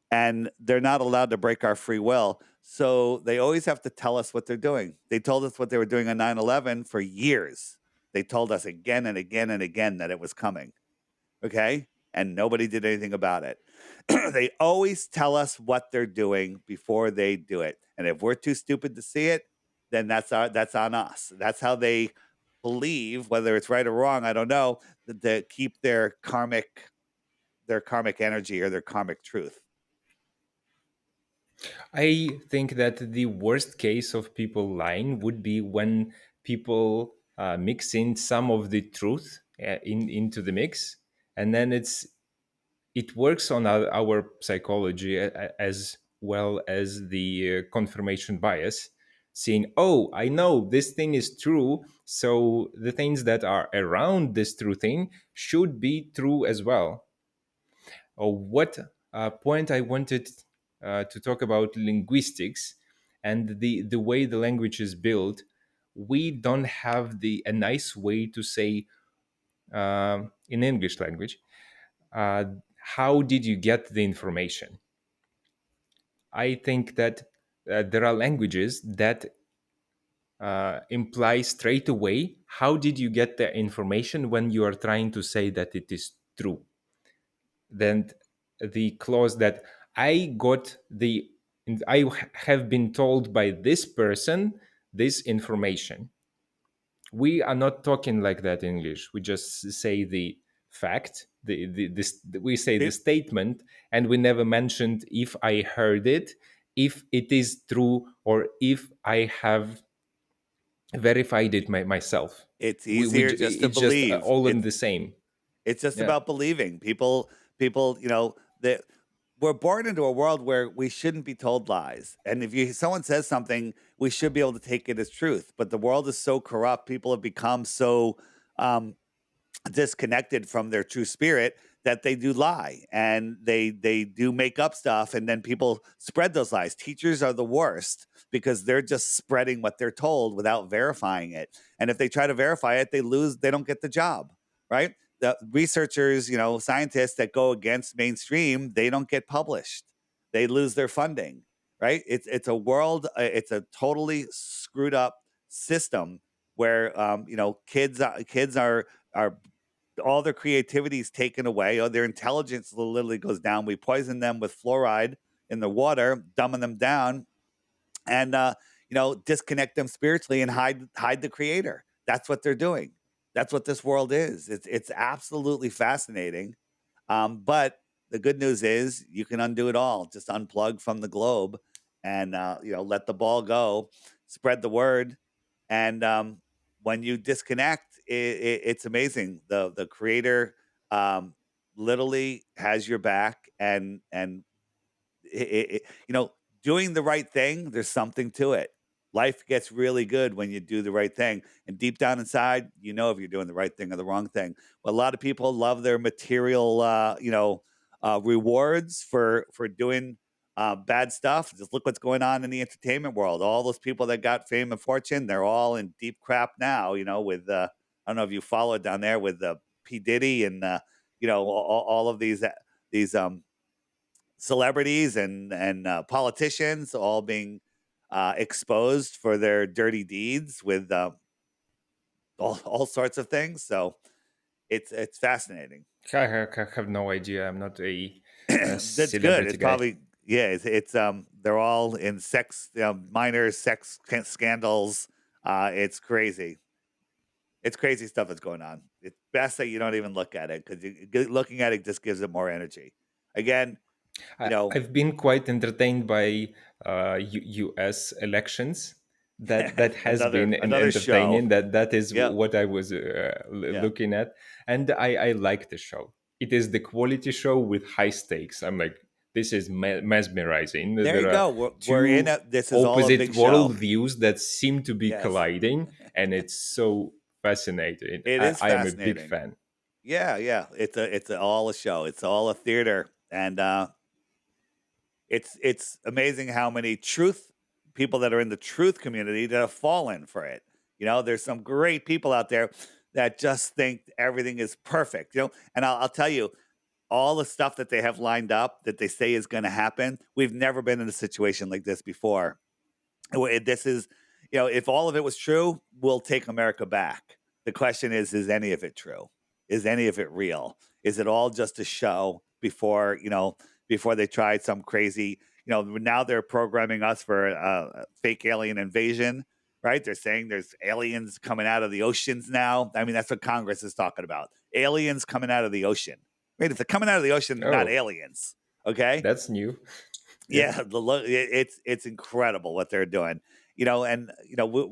Speaker 2: and they're not allowed to break our free will. So they always have to tell us what they're doing. They told us what they were doing on 9/11 for years. They told us again and again and again that it was coming. Okay. And nobody did anything about it. They always tell us what they're doing before they do it. And if we're too stupid to see it, then that's on us. That's how they believe, whether it's right or wrong, I don't know, that they keep their karmic energy or their karmic truth.
Speaker 1: I think that the worst case of people lying would be when people mix in some of the truth into the mix, and then it works on our psychology as well as the confirmation bias, seeing, oh, I know this thing is true, so the things that are around this true thing should be true as well. Or what point I wanted to talk about linguistics and the way the language is built we don't have a nice way to say in English language, uh, how did you get the information? I think that there are languages that imply straight away how did you get the information when you are trying to say that it is true. Then the clause that I got the I have been told by this person this information. We are not talking like that in English. We just say the fact, we say the
Speaker 2: Pe-
Speaker 1: statement, and we never mentioned if I heard it, if it is true, or if I have verified it myself.
Speaker 2: It's easier just to
Speaker 1: It's just
Speaker 2: believe.
Speaker 1: all in the same.
Speaker 2: It's just
Speaker 1: Yeah.
Speaker 2: about believing. People, that we're born into a world where we shouldn't be told lies. And if someone says something, we should be able to take it as truth. But the world is so corrupt. People have become so um, disconnected from their true spirit that they do lie and they do make up stuff, and then people spread those lies. Teachers are the worst because they're just spreading what they're told without verifying it, and if they try to verify it, they don't get the job, right? The researchers, scientists that go against mainstream, they don't get published, they lose their funding, right? It's a world, it's a totally screwed up system where kids are all their creativity is taken away, or their intelligence literally goes down. We poison them with fluoride in the water, dumbing them down, and disconnect them spiritually and hide the creator. That's what they're doing. That's what this world is. It's absolutely fascinating. But the good news is you can undo it all. Just unplug from the globe and let the ball go, spread the word, and when you disconnect, it's amazing. The creator um, literally has your back, and doing the right thing, there's something to it. Life gets really good when you do the right thing. And deep down inside, if you're doing the right thing or the wrong thing. But a lot of people love their material, rewards for doing bad stuff. Just look what's going on in the entertainment world. All those people that got fame and fortune, they're all in deep crap now, with, I don't know if you follow it down there with P. Diddy and, all of these celebrities and politicians all being exposed for their dirty deeds with all sorts of things. So it's fascinating.
Speaker 1: I have no idea. I'm not a
Speaker 2: That's good.
Speaker 1: celebrity
Speaker 2: It's
Speaker 1: guy.
Speaker 2: probably yeah. It's they're all in sex minor sex scandals. It's crazy. It's crazy stuff that's going on. It's best that you don't even look at it because looking at it just gives it more energy. Again, you know,
Speaker 1: I've been quite entertained by U.S. elections. That has been
Speaker 2: another show.
Speaker 1: entertaining. That is
Speaker 2: Yep.
Speaker 1: what I was
Speaker 2: Yeah.
Speaker 1: looking at, and I like the show. It is the quality show with high stakes. I'm like, this is mesmerizing.
Speaker 2: There you
Speaker 1: There are
Speaker 2: go. We're in
Speaker 1: two
Speaker 2: a. This is all a
Speaker 1: opposite
Speaker 2: big show.
Speaker 1: worldviews that seem to be
Speaker 2: Yes,
Speaker 1: colliding, and it's so fascinating.
Speaker 2: it is
Speaker 1: I am a big
Speaker 2: fascinating.
Speaker 1: fan.
Speaker 2: Yeah, yeah. It's all a show. It's all a theater, and it's amazing how many truth people that are in the truth community that have fallen for it. There's some great people out there that just think everything is perfect. And I'll tell you, all the stuff that they have lined up that they say is going to happen. We've never been in a situation like this before. This is, if all of it was true, we'll take America back. The question is any of it true? Is any of it real? Is it all just a show before they tried some crazy, now they're programming us for a fake alien invasion, right? They're saying there's aliens coming out of the oceans now. I mean, that's what Congress is talking about. Aliens coming out of the ocean. Right? If they're coming out of the ocean, they're not
Speaker 1: Oh,
Speaker 2: aliens. Okay.
Speaker 1: that's new. Yeah.
Speaker 2: Yeah, it's incredible what they're doing. And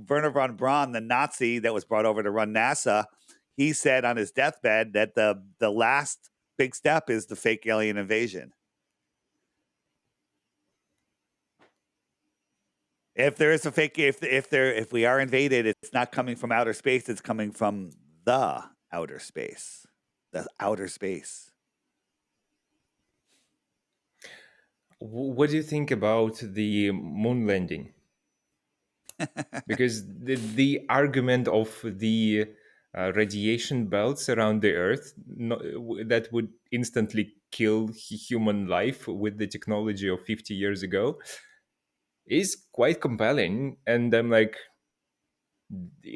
Speaker 2: Werner von Braun, the Nazi that was brought over to run NASA, he said on his deathbed that the last big step is the fake alien invasion. If there is a fake, if we are invaded, it's not coming from outer space; it's coming from the outer space, the outer space.
Speaker 1: What do you think about the moon landing? because the argument of the radiation belts around the Earth that would instantly kill human life with the technology of 50 years ago is quite compelling. And I'm like,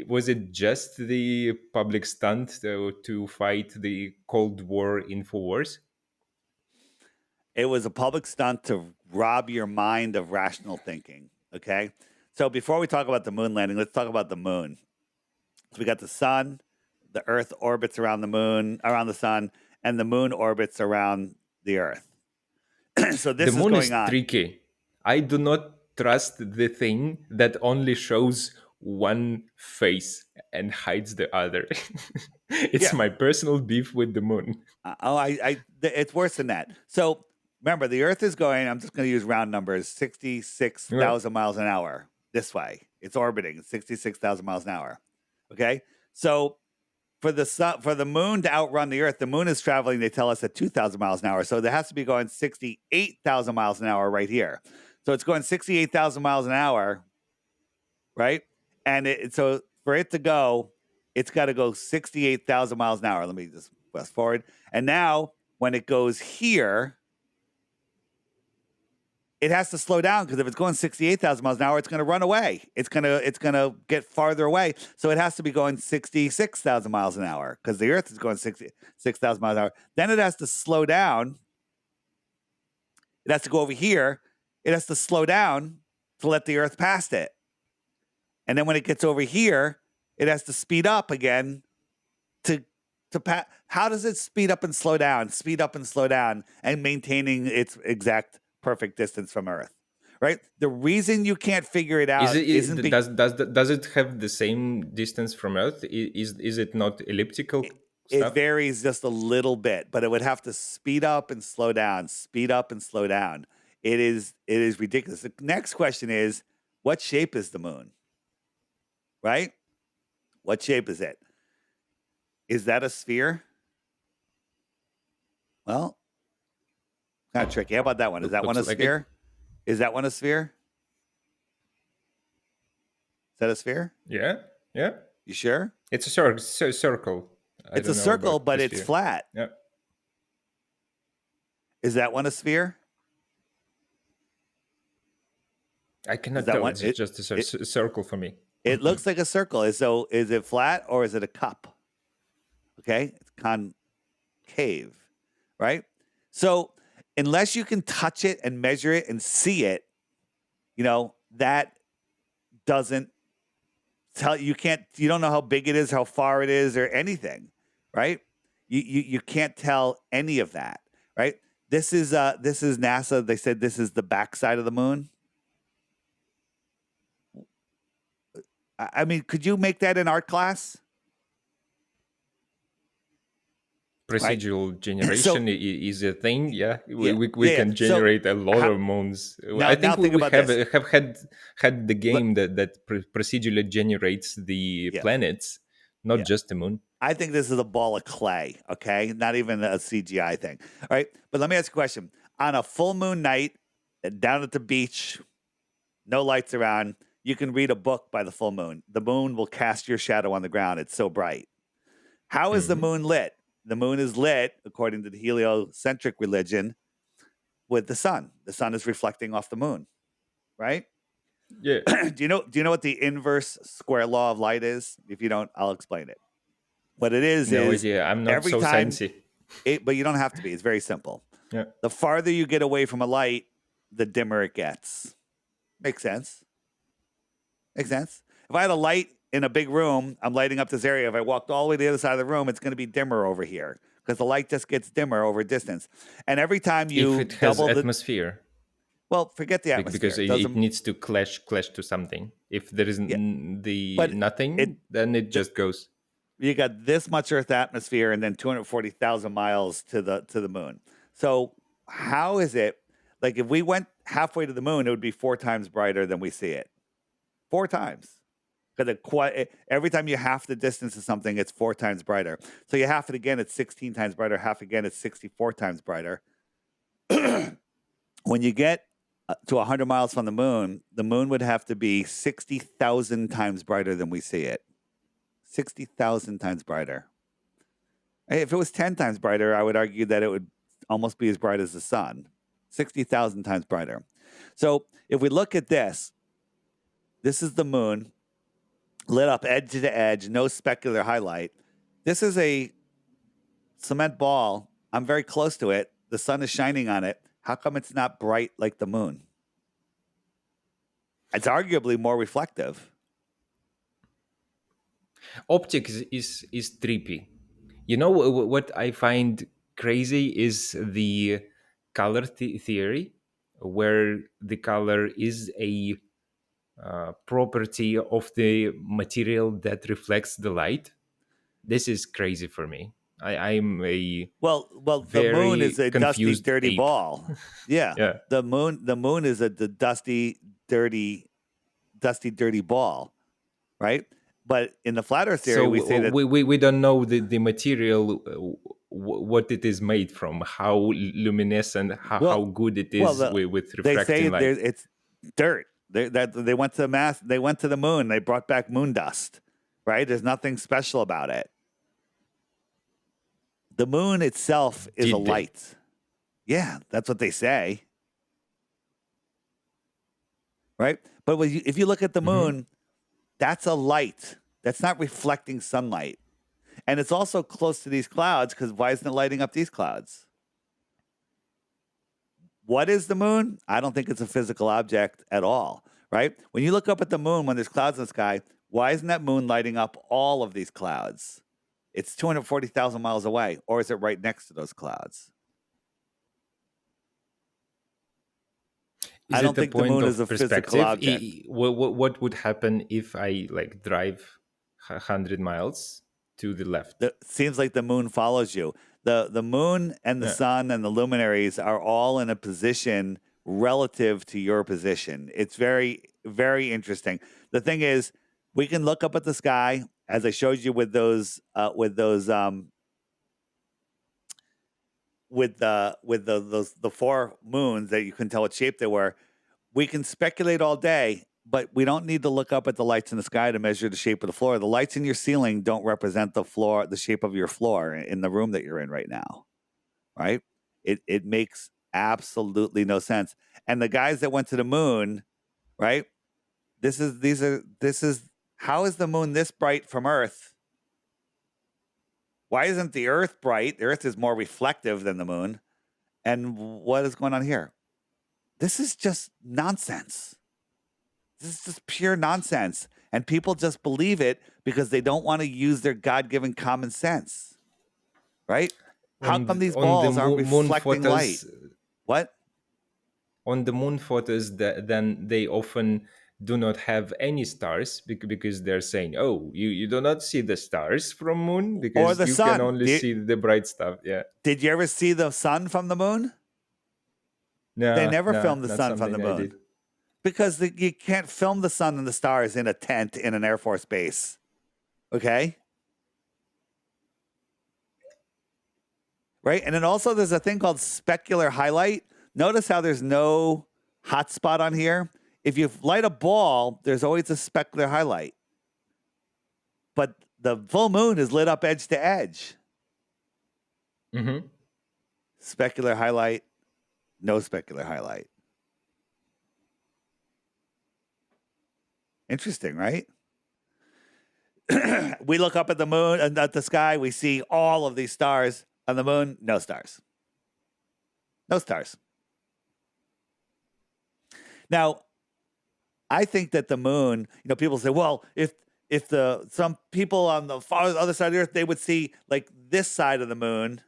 Speaker 1: was it just the public stunt to fight the Cold War InfoWars?
Speaker 2: It was a public stunt to rob your mind of rational thinking. Okay. So before we talk about the moon landing, let's talk about the moon. So we got the sun, the Earth orbits around the moon, around the sun, and the moon orbits around the Earth. So
Speaker 1: The
Speaker 2: this is
Speaker 1: moon
Speaker 2: going
Speaker 1: is
Speaker 2: on.
Speaker 1: tricky. I do not trust the thing that only shows one face and hides the other. It's
Speaker 2: Yeah.
Speaker 1: my personal beef with the moon.
Speaker 2: It's worse than that. So remember, the Earth is going. I'm just going to use round numbers:
Speaker 1: Yeah.
Speaker 2: 66,000 miles an hour this way. It's orbiting 66,000 miles an hour. Okay, so for the sun, for the moon to outrun the Earth, the moon is traveling. They tell us at 2,000 miles an hour. So there has to be going 68,000 miles an hour right here. So it's going 68,000 miles an hour, right? And so for it to go, it's got to go 68,000 miles an hour. Let me just fast forward. And now when it goes here, it has to slow down because if it's going 68,000 miles an hour, it's going to run away. It's going to get farther away. So it has to be going 66,000 miles an hour because the Earth is going 66,000 miles an hour. Then it has to slow down. It has to go over here. It has to slow down to let the Earth past it. And then when it gets over here, it has to speed up again to pass. How does it speed up and slow down? Speed up and slow down and maintaining its exact perfect distance from Earth, right? The reason you can't figure it
Speaker 1: Is
Speaker 2: out
Speaker 1: it
Speaker 2: isn't because
Speaker 1: does it have the same distance from Earth? Is it not elliptical
Speaker 2: it
Speaker 1: stuff?
Speaker 2: varies just a little bit, but it would have to speed up and slow down, speed up and slow down. It is ridiculous. The next question is, what shape is the moon? Right? What shape is it? Is that a sphere? Well, kind of tricky. How about that one? Is that one
Speaker 1: Looks
Speaker 2: a
Speaker 1: like it.
Speaker 2: sphere? Is that one a sphere? Is that a sphere?
Speaker 1: Yeah, yeah.
Speaker 2: You sure?
Speaker 1: It's a circle. I
Speaker 2: It's a
Speaker 1: don't know
Speaker 2: circle,
Speaker 1: about the
Speaker 2: but it's
Speaker 1: sphere.
Speaker 2: flat.
Speaker 1: Yeah,
Speaker 2: Is that one a sphere?
Speaker 1: I
Speaker 2: Is
Speaker 1: cannot
Speaker 2: that
Speaker 1: tell.
Speaker 2: one?
Speaker 1: It's just a circle for me.
Speaker 2: It looks like a circle. Is it flat or is it a cup? Okay, it's concave, right? So unless you can touch it and measure it and see it, that doesn't tell you can't you don't know how big it is, how far it is, or anything, right? You can't tell any of that, right? This is NASA. They said this is the backside of the moon. I mean, could you make that in art class? Right.
Speaker 1: Procedural
Speaker 2: So
Speaker 1: generation is a thing. Yeah, we,
Speaker 2: yeah,
Speaker 1: we, we
Speaker 2: yeah.
Speaker 1: can
Speaker 2: So
Speaker 1: generate a lot
Speaker 2: how
Speaker 1: of moons.
Speaker 2: now
Speaker 1: I
Speaker 2: now
Speaker 1: think we,
Speaker 2: think
Speaker 1: we
Speaker 2: about
Speaker 1: have
Speaker 2: this.
Speaker 1: have had the game that procedurally generates the
Speaker 2: Yeah,
Speaker 1: planets, not
Speaker 2: yeah.
Speaker 1: just the moon.
Speaker 2: I think this is a ball of clay. Okay, not even a CGI thing. All right, but let me ask you a question. On a full moon night, down at the beach, no lights around, you can read a book by the full moon. The moon will cast your shadow on the ground. It's so bright. How is the
Speaker 1: Mhm.
Speaker 2: moon lit? The moon is lit, according to the heliocentric religion, with the sun. The sun is reflecting off the moon, right?
Speaker 1: Yeah,
Speaker 2: Do you know what the inverse square law of light is? If you don't, I'll explain it. What it
Speaker 1: no
Speaker 2: is
Speaker 1: idea. I'm not
Speaker 2: every
Speaker 1: so
Speaker 2: time
Speaker 1: sciencey.
Speaker 2: but you don't have to be. It's very simple.
Speaker 1: Yeah.
Speaker 2: The farther you get away from a light, the dimmer it gets. Makes sense. Makes sense. If I had a light in a big room, I'm lighting up this area. If I walked all the way to the other side of the room, it's going to be dimmer over here because the light just gets dimmer over distance. And every time
Speaker 1: If
Speaker 2: you
Speaker 1: it has
Speaker 2: double the,
Speaker 1: atmosphere,
Speaker 2: well, forget the
Speaker 1: because
Speaker 2: atmosphere. It
Speaker 1: it
Speaker 2: doesn't,
Speaker 1: needs to clash to something. If there is
Speaker 2: yeah.
Speaker 1: the
Speaker 2: But it,
Speaker 1: nothing, then it
Speaker 2: the,
Speaker 1: just goes.
Speaker 2: you got this much Earth atmosphere and then 240,000 miles to the moon. So how is it like if we went halfway to the moon, it would be 4 times brighter than we see it. 4 times. Because every time you half the distance of something, it's 4 times brighter. So you half it again, it's 16 times brighter. Half again, it's 64 times brighter. When you get to 100 miles from the moon would have to be 60,000 times brighter than we see it. 60,000 times brighter. If it was 10 times brighter, I would argue that it would almost be as bright as the sun. 60,000 times brighter. So if we look at this is the moon, lit up edge to edge, no specular highlight. This is a cement ball. I'm very close to it. The sun is shining on it. How come it's not bright like the moon? It's arguably more reflective.
Speaker 1: Optics is trippy. You know what I find crazy is the color theory, where the color is a property of the material that reflects the light. This is crazy for me. I'm a
Speaker 2: Well, the moon is
Speaker 1: very
Speaker 2: a dusty,
Speaker 1: confused
Speaker 2: dirty
Speaker 1: ape.
Speaker 2: ball. Yeah,
Speaker 1: Yeah.
Speaker 2: the moon is the dusty, dirty ball, right? But in the flat Earth theory,
Speaker 1: So
Speaker 2: we say that
Speaker 1: we don't know the material, what it is made from, how luminescent, how
Speaker 2: well,
Speaker 1: good it is
Speaker 2: the,
Speaker 1: with
Speaker 2: they say
Speaker 1: refracting light.
Speaker 2: it's dirt. They went to they went to the moon. They brought back moon dust, right? There's nothing special about it. The moon itself is a
Speaker 1: Did they?
Speaker 2: light. Yeah, that's what they say. Right? But if you look at the moon, that's a light. That's not reflecting sunlight. And it's also close to these clouds because why isn't it lighting up these clouds? What is the moon? I don't think it's a physical object at all, right? When you look up at the moon when there's clouds in the sky, why isn't that moon lighting up all of these clouds? It's 240,000 miles away, or is it right next to those clouds?
Speaker 1: Is
Speaker 2: I
Speaker 1: it
Speaker 2: don't
Speaker 1: a
Speaker 2: think the
Speaker 1: point
Speaker 2: moon is
Speaker 1: of
Speaker 2: a physical
Speaker 1: perspective?
Speaker 2: object.
Speaker 1: What would happen if I like drive 100 miles to the left?
Speaker 2: Seems like the moon follows you. The moon and the
Speaker 1: Yeah.
Speaker 2: sun and the luminaries are all in a position relative to your position. It's very, very interesting. The thing is, we can look up at the sky, as I showed you with those the four moons that you couldn't tell what shape they were. We can speculate all day, but we don't need to look up at the lights in the sky to measure the shape of the floor. The lights in your ceiling don't represent the floor, the shape of your floor in the room that you're in right now, right? It makes absolutely no sense. And the guys that went to the moon, right? This is how is the moon this bright from Earth? Why isn't the Earth bright? The Earth is more reflective than the moon. And what is going on here? This is just nonsense. This is just pure nonsense. And people just believe it because they don't want to use their God given common sense. Right? How come these
Speaker 1: On the
Speaker 2: balls aren't
Speaker 1: moon
Speaker 2: reflecting light?
Speaker 1: photos,
Speaker 2: What?
Speaker 1: then they often do not have any stars because they're saying, oh, you do not see the stars from moon
Speaker 2: Or
Speaker 1: because
Speaker 2: the
Speaker 1: you can
Speaker 2: sun.
Speaker 1: only see the bright stuff. Yeah.
Speaker 2: Did you ever see the sun from the moon? They never
Speaker 1: No,
Speaker 2: filmed the
Speaker 1: not
Speaker 2: sun from the
Speaker 1: something I
Speaker 2: moon
Speaker 1: did.
Speaker 2: because you can't film the sun and the stars in a tent in an Air Force base. Okay? Right? And then also there's a thing called specular highlight. Notice how there's no hot spot on here. If you light a ball, there's always a specular highlight. But the full moon is lit up edge to edge.
Speaker 1: Mm-hmm.
Speaker 2: Specular highlight, no specular highlight. Interesting, right? We look up at the moon and at the sky, we see all of these stars. On the moon, no stars. No stars. Now, I think that the moon, people say, well, if some people on the other side of the earth, they would see like this side of the moon,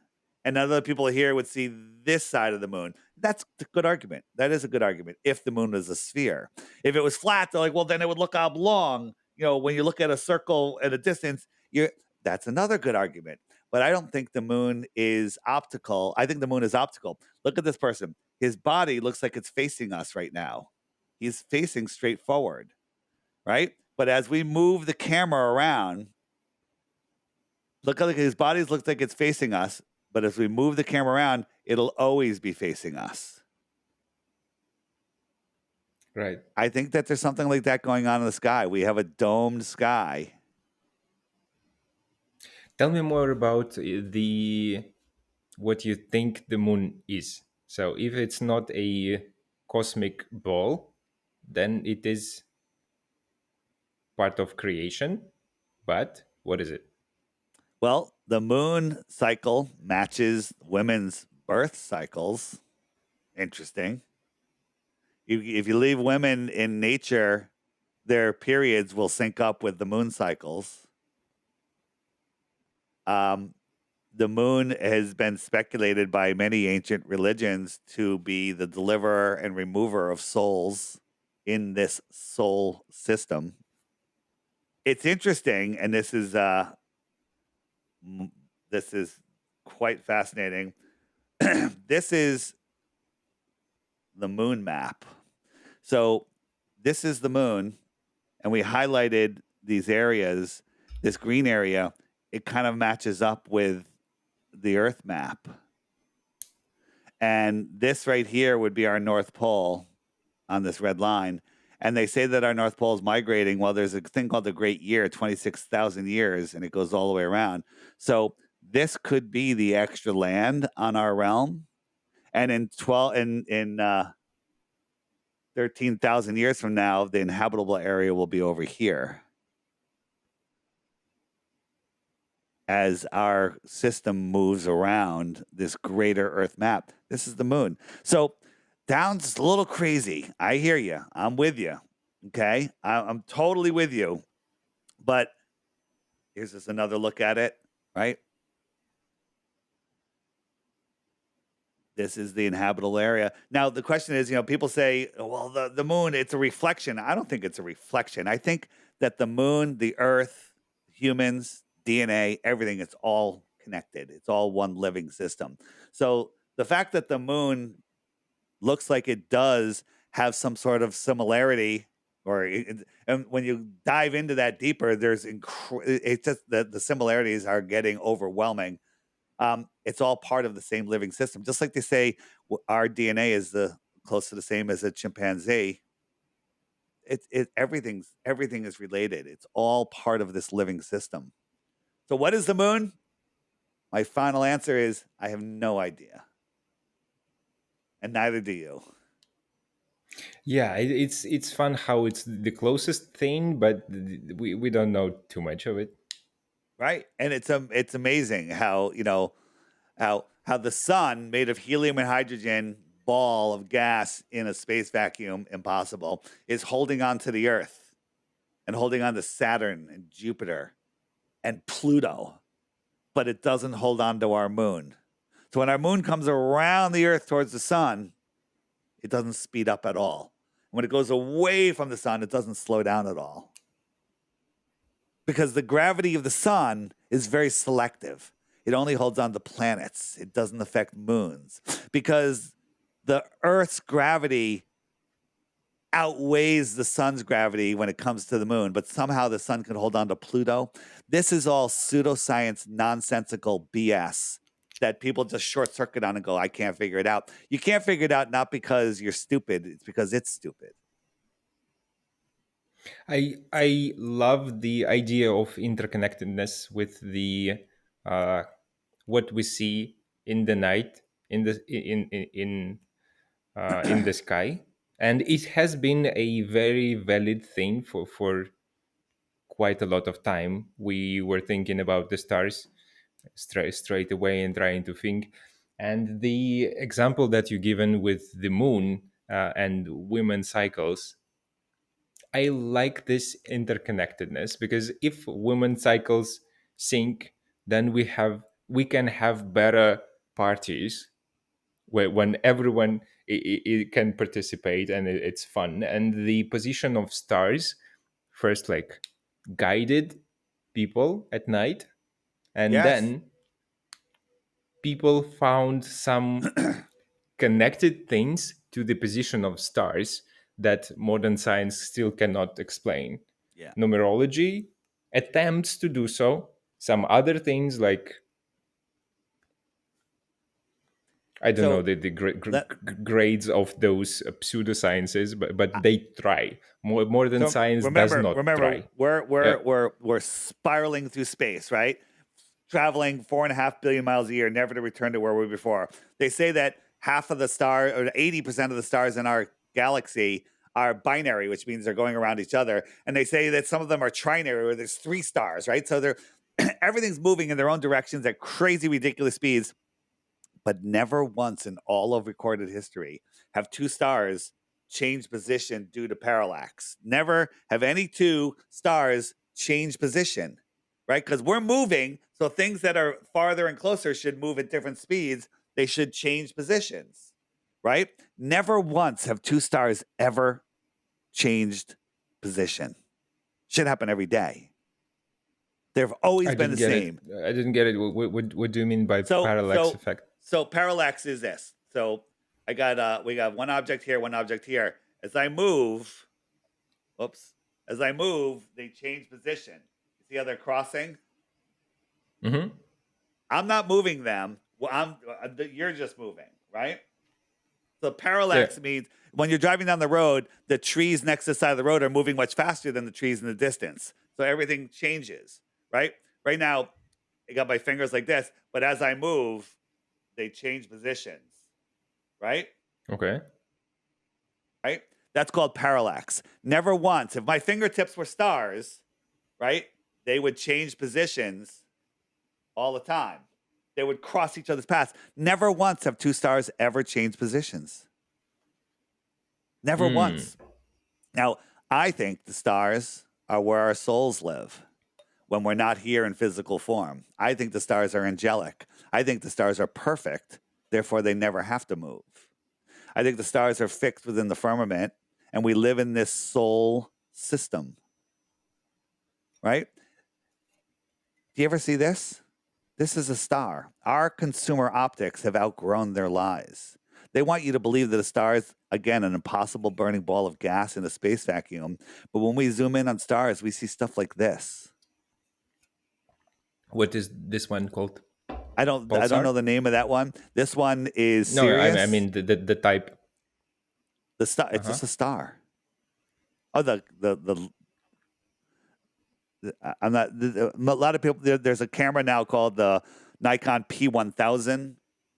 Speaker 2: and other people here would see this side of the moon. That's a good argument. That is a good argument. If the moon was a sphere, if it was flat, they're like, well, then it would look oblong. When you look at a circle at a distance, that's another good argument. But I don't think the moon is optical. I think the moon is optical. Look at this person. His body looks like it's facing us right now. He's facing straight forward, right? But as we move the camera around, look like his body looks like it's facing us. But as we move the camera around, it'll always be facing us.
Speaker 1: Right.
Speaker 2: I think that there's something like that going on in the sky. We have a domed sky.
Speaker 1: Tell me more about the what you think the moon is. So if it's not a cosmic ball, then it is part of creation. But what is it?
Speaker 2: Well, the moon cycle matches women's birth cycles. Interesting. If you leave women in nature, their periods will sync up with the moon cycles. Um, the moon has been speculated by many ancient religions to be the deliverer and remover of souls in this soul system. It's interesting, and this is quite fascinating. This is the moon map. So this is the moon, and we highlighted these areas. This green area, it kind of matches up with the Earth map. And this right here would be our North Pole on this red line. And they say that our North Pole is migrating. Well, there's a thing called the Great Year, 26,000 years, and it goes all the way around. So this could be the extra land on our realm. And in 13,000 years from now, the inhabitable area will be over here. As our system moves around this greater Earth map, this is the moon. So sounds a little crazy. I hear you. I'm with you. Okay. I'm totally with you. But here's just another look at it, right? This is the inhabitable area. Now, the question is, people say, well, the moon, it's a reflection. I don't think it's a reflection. I think that the moon, the earth, humans, DNA, everything, it's all connected. It's all one living system. So the fact that the moon looks like it does have some sort of similarity, and when you dive into that deeper, it's just that the similarities are getting overwhelming. It's all part of the same living system. Just like they say, our DNA is close to the same as a chimpanzee. Everything is related. It's all part of this living system. So, what is the moon? My final answer is I have no idea, and neither do you.
Speaker 1: Yeah, it's fun how it's the closest thing, but we don't know too much of it.
Speaker 2: Right? And it's amazing how how the sun, made of helium and hydrogen, ball of gas in a space vacuum, impossible, is holding on to the Earth and holding on to Saturn and Jupiter and Pluto, but it doesn't hold on to our moon. So when our moon comes around the Earth towards the sun, it doesn't speed up at all. When it goes away from the sun, it doesn't slow down at all. Because the gravity of the sun is very selective. It only holds on to planets. It doesn't affect moons. Because the Earth's gravity outweighs the sun's gravity when it comes to the moon, but somehow the sun can hold on to Pluto. This is all pseudoscience, nonsensical BS that people just short circuit on and go, I can't figure it out. You can't figure it out not because you're stupid, it's because it's stupid.
Speaker 1: I love the idea of interconnectedness with the uh, what we see in the night in the sky, and it has been a very valid thing for quite a lot of time. We were thinking about the stars straight away and trying to think. And the example that you given with the moon and women cycles, I like this interconnectedness because if women cycles sync, then we can have better parties where when everyone can participate and it's fun. And the position of stars, first like guided people at night, and
Speaker 2: Yes.
Speaker 1: then people found some connected things to the position of stars that modern science still cannot explain.
Speaker 2: Yeah.
Speaker 1: Numerology attempts to do so. Some other things like I don't know
Speaker 2: So
Speaker 1: the
Speaker 2: let
Speaker 1: grades of those pseudosciences, but they try. More than
Speaker 2: so
Speaker 1: science does not
Speaker 2: remember,
Speaker 1: try.
Speaker 2: we're
Speaker 1: Yeah.
Speaker 2: we're we're we're spiraling through space, right? Traveling 4.5 billion miles a year, never to return to where we were before. They say that half of the star, or 80% of the stars in our galaxy are binary, which means they're going around each other. And they say that some of them are trinary, where there's three stars, right? So they're everything's moving in their own directions at crazy, ridiculous speeds. But never once in all of recorded history have two stars changed position due to parallax. Never have any two stars changed position, right? Because we're moving, so things that are farther and closer should move at different speeds. They should change positions, right? Never once have two stars ever changed position. Should happen every day. They've always
Speaker 1: I
Speaker 2: been the
Speaker 1: didn't get it.
Speaker 2: same.
Speaker 1: I didn't get it. What do you mean by
Speaker 2: So
Speaker 1: parallax
Speaker 2: so
Speaker 1: effect?
Speaker 2: so parallax is this. So I got we got one object here, one object here. As I move, oops, as I move, they change position. You see how they're crossing?
Speaker 1: Hmm.
Speaker 2: I'm not moving them. Well, you're just moving, right? So
Speaker 1: Yeah.
Speaker 2: parallax means when you're driving down the road, the trees next to the side of the road are moving much faster than the trees in the distance. So everything changes, right? Right now, I got my fingers like this, but as I move, they change positions, right?
Speaker 1: Okay.
Speaker 2: Right? That's called parallax. Never once, if my fingertips were stars, right, they would change positions all the time. They would cross each other's paths. Never once have two stars ever changed positions. Never
Speaker 1: Hmm.
Speaker 2: once. Now, I think the stars are where our souls live when we're not here in physical form. I think the stars are angelic. I think the stars are perfect. Therefore, they never have to move. I think the stars are fixed within the firmament, and we live in this soul system, right? Do you ever see this? This is a star. Our consumer optics have outgrown their lies. They want you to believe that a star is, again, an impossible burning ball of gas in a space vacuum. But when we zoom in on stars, we see stuff like this.
Speaker 1: What is this one called?
Speaker 2: I don't know
Speaker 1: Pulsar?
Speaker 2: the name of that one. This one is
Speaker 1: No, I
Speaker 2: Sirius.
Speaker 1: mean the type.
Speaker 2: The star.
Speaker 1: Uh
Speaker 2: It's
Speaker 1: huh.
Speaker 2: just a star. Oh, I'm not. A lot of people. There's a camera now called the Nikon P1000.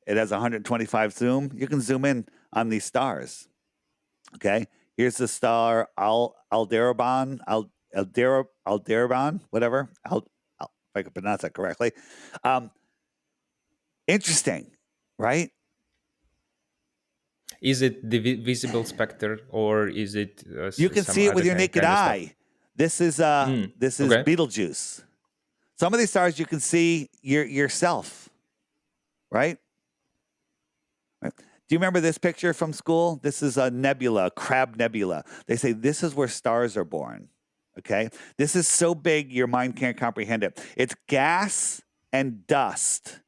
Speaker 2: It has 125 zoom. You can zoom in on these stars. Okay, here's the star Aldebaran, whatever. If I can pronounce that correctly. Um, Interesting, right?
Speaker 1: Is it the visible specter or is it
Speaker 2: You can
Speaker 1: some
Speaker 2: see it
Speaker 1: other
Speaker 2: with your naked
Speaker 1: kind of stuff?
Speaker 2: eye. This is
Speaker 1: Okay.
Speaker 2: Betelgeuse. Some of these stars you can see yourself, right? Right. Do you remember this picture from school? This is a nebula, Crab Nebula. They say this is where stars are born. Okay. This is so big your mind can't comprehend it. It's gas and dust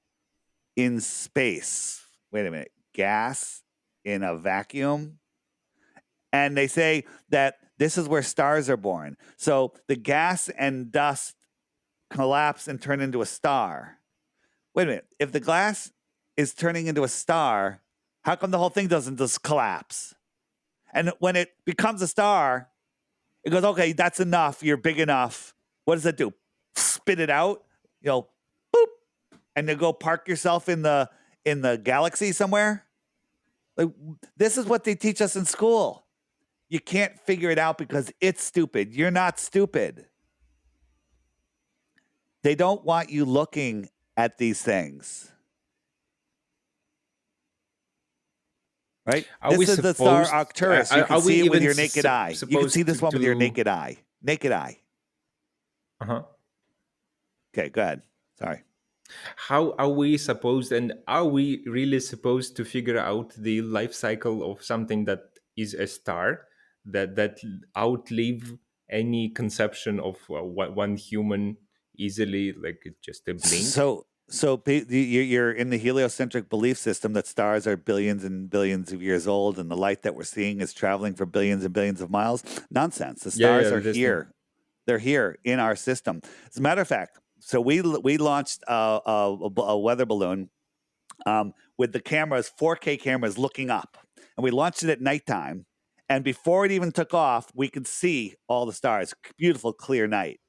Speaker 2: in space. Wait a minute. Gas in a vacuum? And they say that this is where stars are born. So the gas and dust collapse and turn into a star. Wait a minute. If the glass is turning into a star, how come the whole thing doesn't just collapse? And when it becomes a star, it goes, okay, that's enough. You're big enough. What does it do? Spit it out, boop, and then go park yourself in the galaxy somewhere. Like, this is what they teach us in school. You can't figure it out because it's stupid. You're not stupid. They don't want you looking at these things. Right?
Speaker 1: Are we
Speaker 2: This is the star
Speaker 1: supposed?
Speaker 2: Arcturus. You can
Speaker 1: Are we
Speaker 2: see it with
Speaker 1: even
Speaker 2: your naked eye. You can see
Speaker 1: supposed
Speaker 2: this one with your
Speaker 1: to?
Speaker 2: naked eye. Naked eye.
Speaker 1: Uh huh.
Speaker 2: Okay, go ahead. Sorry.
Speaker 1: How are we supposed, and are we really supposed to figure out the life cycle of something that is a star that outlive any conception of one human easily, like it's just a blink?
Speaker 2: You're in the heliocentric belief system that stars are billions and billions of years old, and the light that we're seeing is traveling for billions and billions of miles. Nonsense. The
Speaker 1: Yeah,
Speaker 2: stars
Speaker 1: yeah,
Speaker 2: are
Speaker 1: that's the.
Speaker 2: here. They're here in our system. As a matter of fact, so we launched a weather balloon with the cameras, 4K cameras looking up. And we launched it at nighttime. And before it even took off, we could see all the stars. Beautiful, clear night.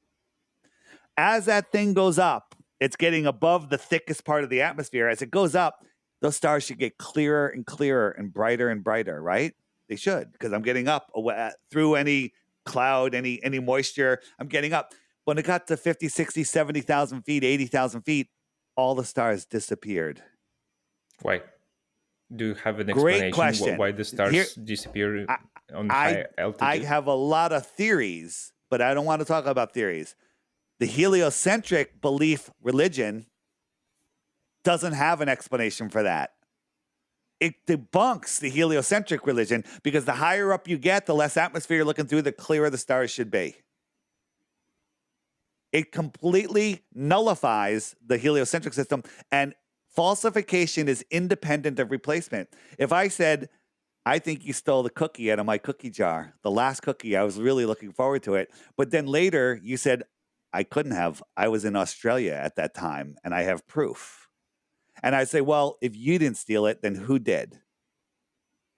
Speaker 2: As that thing goes up, it's getting above the thickest part of the atmosphere. As it goes up, those stars should get clearer and clearer and brighter, right? They should, because I'm getting up through any cloud, any moisture. I'm getting up. When it got to 50, 60, 70,000 feet, 80,000 feet, all the stars disappeared.
Speaker 1: Why? Do you have an
Speaker 2: Great
Speaker 1: explanation
Speaker 2: question.
Speaker 1: why the stars disappear on high altitude?
Speaker 2: I have a lot of theories, but I don't want to talk about theories. The heliocentric belief religion doesn't have an explanation for that. It debunks the heliocentric religion because the higher up you get, the less atmosphere you're looking through, the clearer the stars should be. It completely nullifies the heliocentric system, and falsification is independent of replacement. If I said, I think you stole the cookie out of my cookie jar, the last cookie, I was really looking forward to it. But then later you said, I couldn't have. I was in Australia at that time, and I have proof. And I say, well, if you didn't steal it, then who did?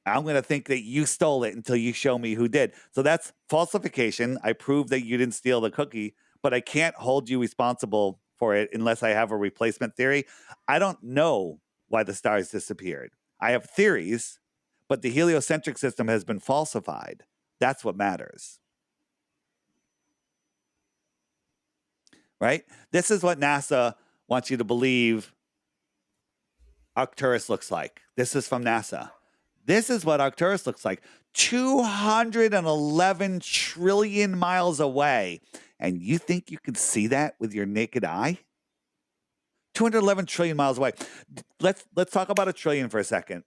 Speaker 2: I'm going to think that you stole it until you show me who did. So that's falsification. I prove that you didn't steal the cookie, but I can't hold you responsible for it unless I have a replacement theory. I don't know why the stars disappeared. I have theories, but the heliocentric system has been falsified. That's what matters. Right? This is what NASA wants you to believe Arcturus looks like. This is from NASA. This is what Arcturus looks like. 211 trillion miles away. And you think you can see that with your naked eye? 211 trillion miles away. Let's talk about a trillion for a second.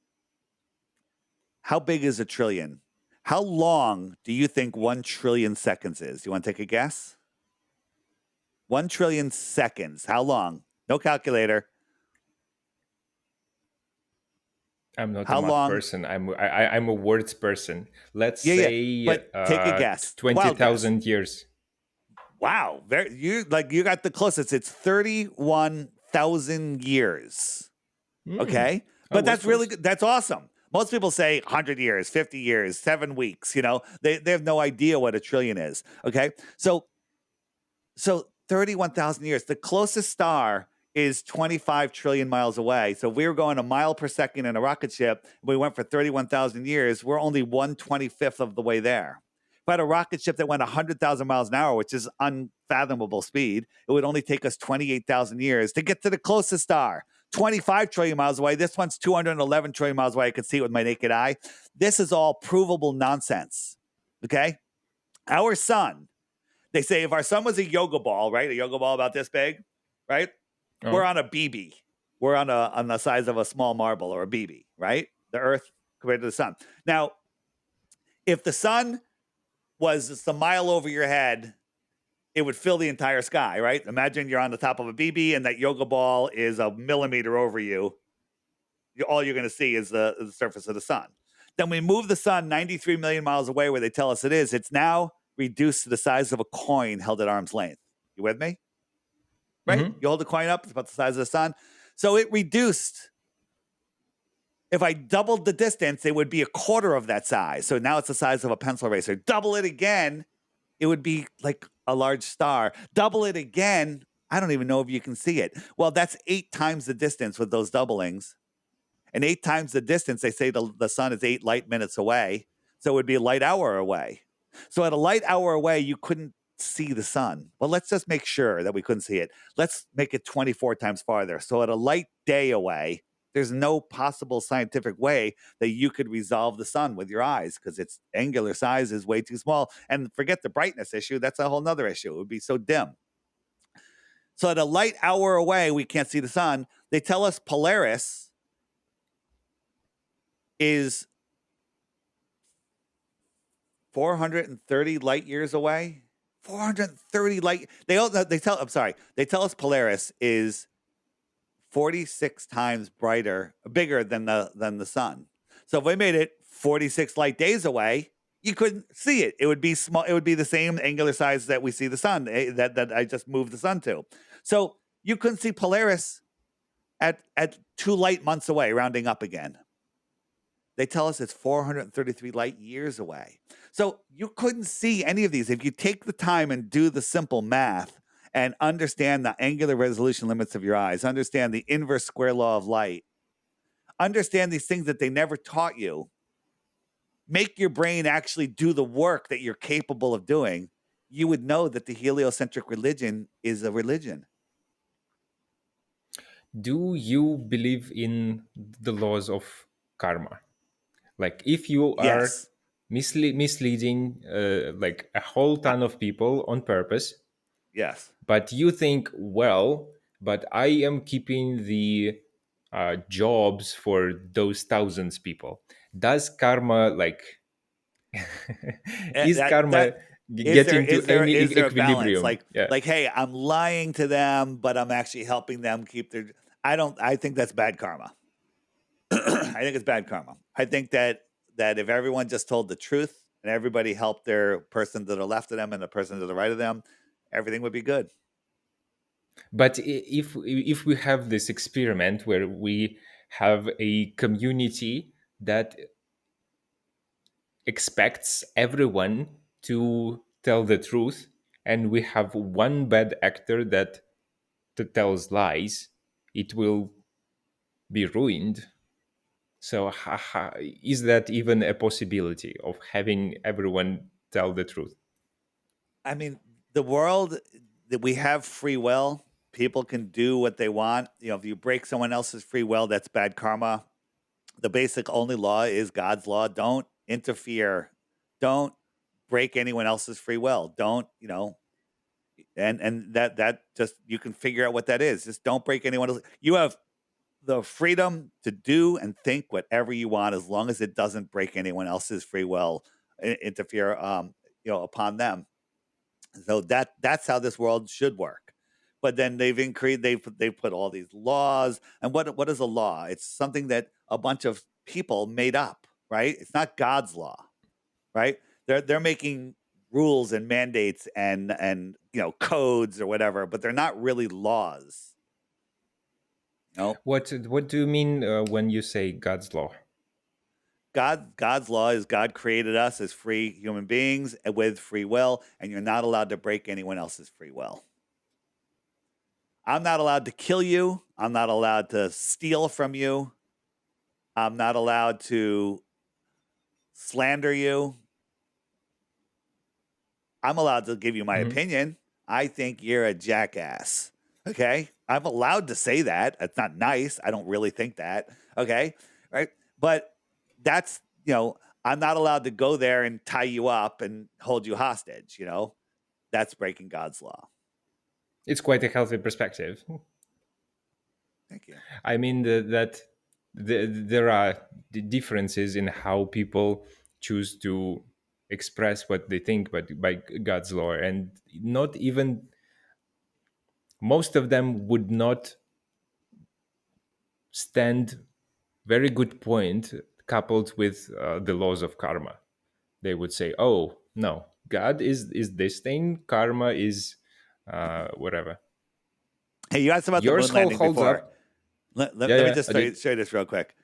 Speaker 2: How big is a trillion? How long do you think 1 trillion seconds is? You want to take a guess? 1 trillion seconds. How long? No calculator.
Speaker 1: I'm not a math person. I'm a words person. Let's say
Speaker 2: but take a guess.
Speaker 1: 20,000 years.
Speaker 2: Wow. You got the closest. It's 31,000 years. Okay? But that's really good. That's awesome. Most people say 100 years, 50 years, 7 weeks, They have no idea what a trillion is. Okay? So 31,000 years. The closest star is 25 trillion miles away. So if we were going a mile per second in a rocket ship, we went for 31,000 years, we're only 1/25th of the way there. If I had a rocket ship that went 100,000 miles an hour, which is unfathomable speed, it would only take us 28,000 years to get to the closest star. 25 trillion miles away. This one's 211 trillion miles away. I could see it with my naked eye. This is all provable nonsense. Okay? Our sun, they say if our sun was a yoga ball, right? A yoga ball about this big, right? Oh. We're on a BB. We're on the size of a small marble or a BB, right? The Earth compared to the sun. Now, if the sun was just a mile over your head, it would fill the entire sky, right? Imagine you're on the top of a BB and that yoga ball is a millimeter over you. All you're going to see is the surface of the sun. Then we move the sun 93 million miles away where they tell us it is. It's now reduced to the size of a coin held at arm's length. You with me? Right? Mm-hmm. You hold the coin up, it's about the size of the sun. So it reduced. If I doubled the distance, it would be a quarter of that size. So now it's the size of a pencil eraser. Double it again, it would be like a large star. Double it again, I don't even know if you can see it. Well, that's 8 times the distance with those doublings. And 8 times the distance, they say the sun is 8 light minutes away. So it would be a light hour away. So at a light hour away, you couldn't see the sun. Well, let's just make sure that we couldn't see it. Let's make it 24 times farther. So at a light day away, there's no possible scientific way that you could resolve the sun with your eyes because its angular size is way too small. And forget the brightness issue. That's a whole nother issue. It would be so dim. So at a light hour away, we can't see the sun. They tell us Polaris is 430 light years away. 430 light. They tell us Polaris is 46 times bigger than the sun. So if we made it 46 light days away, you couldn't see it. It would be small. It would be the same angular size that we see the sun, that I just moved the sun to. So you couldn't see Polaris at 2 light months away, rounding up again. They tell us it's 433 light years away. So you couldn't see any of these. If you take the time and do the simple math and understand the angular resolution limits of your eyes, understand the inverse square law of light, understand these things that they never taught you, make your brain actually do the work that you're capable of doing, you would know that the heliocentric religion is a religion.
Speaker 1: Do you believe in the laws of karma? Like, if you are
Speaker 2: Yes.
Speaker 1: misleading like a whole
Speaker 2: I-
Speaker 1: ton of people on purpose,
Speaker 2: yes.
Speaker 1: but you think, well, but I am keeping the jobs for those thousands people. Does karma, like, is karma
Speaker 2: That
Speaker 1: getting to any
Speaker 2: is there a balance?
Speaker 1: equilibrium? Yeah.
Speaker 2: Like, hey, I'm lying to them, but I'm actually helping them keep their. I think that's bad karma. I think it's bad karma. I think that if everyone just told the truth and everybody helped their person to the left of them and the person to the right of them, everything would be good.
Speaker 1: But if we have this experiment where we have a community that expects everyone to tell the truth, and we have one bad actor that tells lies, it will be ruined. So is that even a possibility of having everyone tell the truth?
Speaker 2: I mean, the world that we have free will, people can do what they want. You know, if you break someone else's free will, that's bad karma. The basic only law is God's law. Don't interfere. Don't break anyone else's free will. Don't, and that just you can figure out what that is. Just don't break anyone else. You have the freedom to do and think whatever you want as long as it doesn't break anyone else's free will, interfere upon them. So that's how this world should work. But then they've put all these laws. And what is a law? It's something that a bunch of people made up, right? It's not God's law, right? They're making rules and mandates and codes or whatever, but they're not really laws.
Speaker 1: What do you mean when you say God's law?
Speaker 2: God's law is God created us as free human beings with free will, and you're not allowed to break anyone else's free will. I'm not allowed to kill you. I'm not allowed to steal from you. I'm not allowed to slander you. I'm allowed to give you my
Speaker 1: Mhm.
Speaker 2: opinion. I think you're a jackass. Okay. I'm allowed to say that. It's not nice. I don't really think that. Okay. Right. But that's, I'm not allowed to go there and tie you up and hold you hostage. That's breaking God's law.
Speaker 1: It's quite a healthy perspective.
Speaker 2: Thank you.
Speaker 1: I mean there are the differences in how people choose to express what they think, but by God's law, and not even most of them would not stand very good point coupled with the laws of karma. They would say, "Oh no, God is this thing, karma is whatever."
Speaker 2: Hey, you asked about the
Speaker 1: Yours
Speaker 2: moon
Speaker 1: whole
Speaker 2: landing
Speaker 1: holds
Speaker 2: before.
Speaker 1: up.
Speaker 2: Let
Speaker 1: Yeah,
Speaker 2: me
Speaker 1: yeah,
Speaker 2: just
Speaker 1: I did.
Speaker 2: show you this real quick.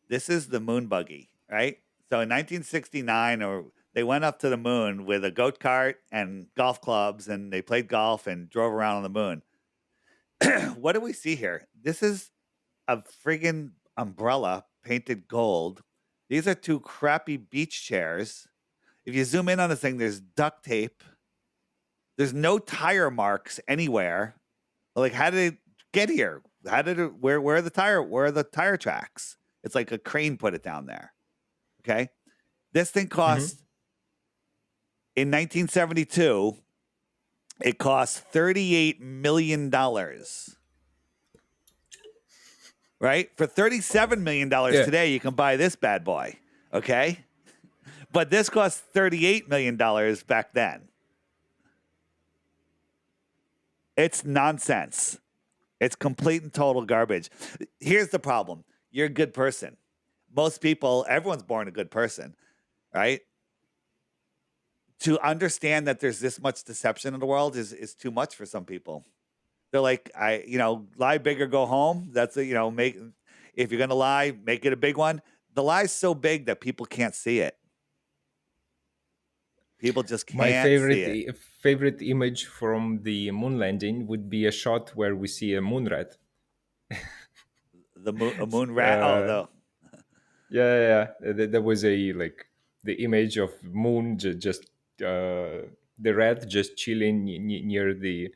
Speaker 2: This is the moon buggy, right? So in 1969, or they went up to the moon with a goat cart and golf clubs, and they played golf and drove around on the moon. What do we see here? This is a friggin' umbrella painted gold. These are two crappy beach chairs. If you zoom in on this thing, there's duct tape. There's no tire marks anywhere. Like, how did it get here? How did it? Where are the tire? Where are the tire tracks? It's like a crane put it down there. Okay, this thing
Speaker 1: Mhm.
Speaker 2: cost in 1972. It cost $38 million. Right, for $37 million
Speaker 1: Yeah.
Speaker 2: today, you can buy this bad boy. Okay, but this cost $38 million back then. It's nonsense. It's complete and total garbage. Here's the problem. You're a good person. Most people, everyone's born a good person, right? To understand that there's this much deception in the world is too much for some people. They're like, lie big or go home. That's make if you're gonna lie, make it a big one. The lie's so big that people can't see it. People just
Speaker 1: My
Speaker 2: can't see it.
Speaker 1: favorite image from the moon landing would be a shot where we see a moon rat.
Speaker 2: A moon rat. Oh,
Speaker 1: Uh, yeah. There was a like the image of moon just the rat just chilling near the.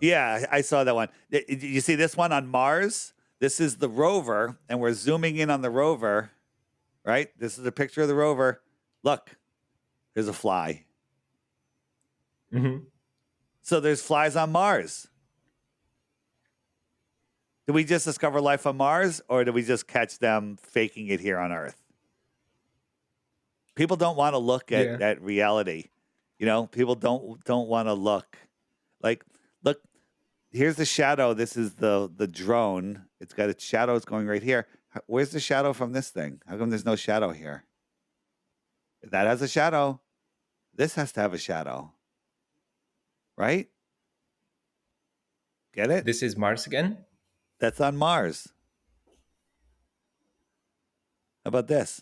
Speaker 2: yeah, I saw that one. You see this one on Mars? This is the rover, and we're zooming in on the rover. Right? This is a picture of the rover. Look, there's a fly.
Speaker 1: Mhm.
Speaker 2: So there's flies on Mars. Did we just discover life on Mars, or did we just catch them faking it here on Earth? People don't want to look
Speaker 1: Yeah.
Speaker 2: at reality. People don't want to look. Like, look, here's the shadow. This is the drone. It's got its shadows going right here. Where's the shadow from this thing? How come there's no shadow here? That has a shadow. This has to have a shadow, right? Get it?
Speaker 1: This is Mars again.
Speaker 2: That's on Mars. How about this?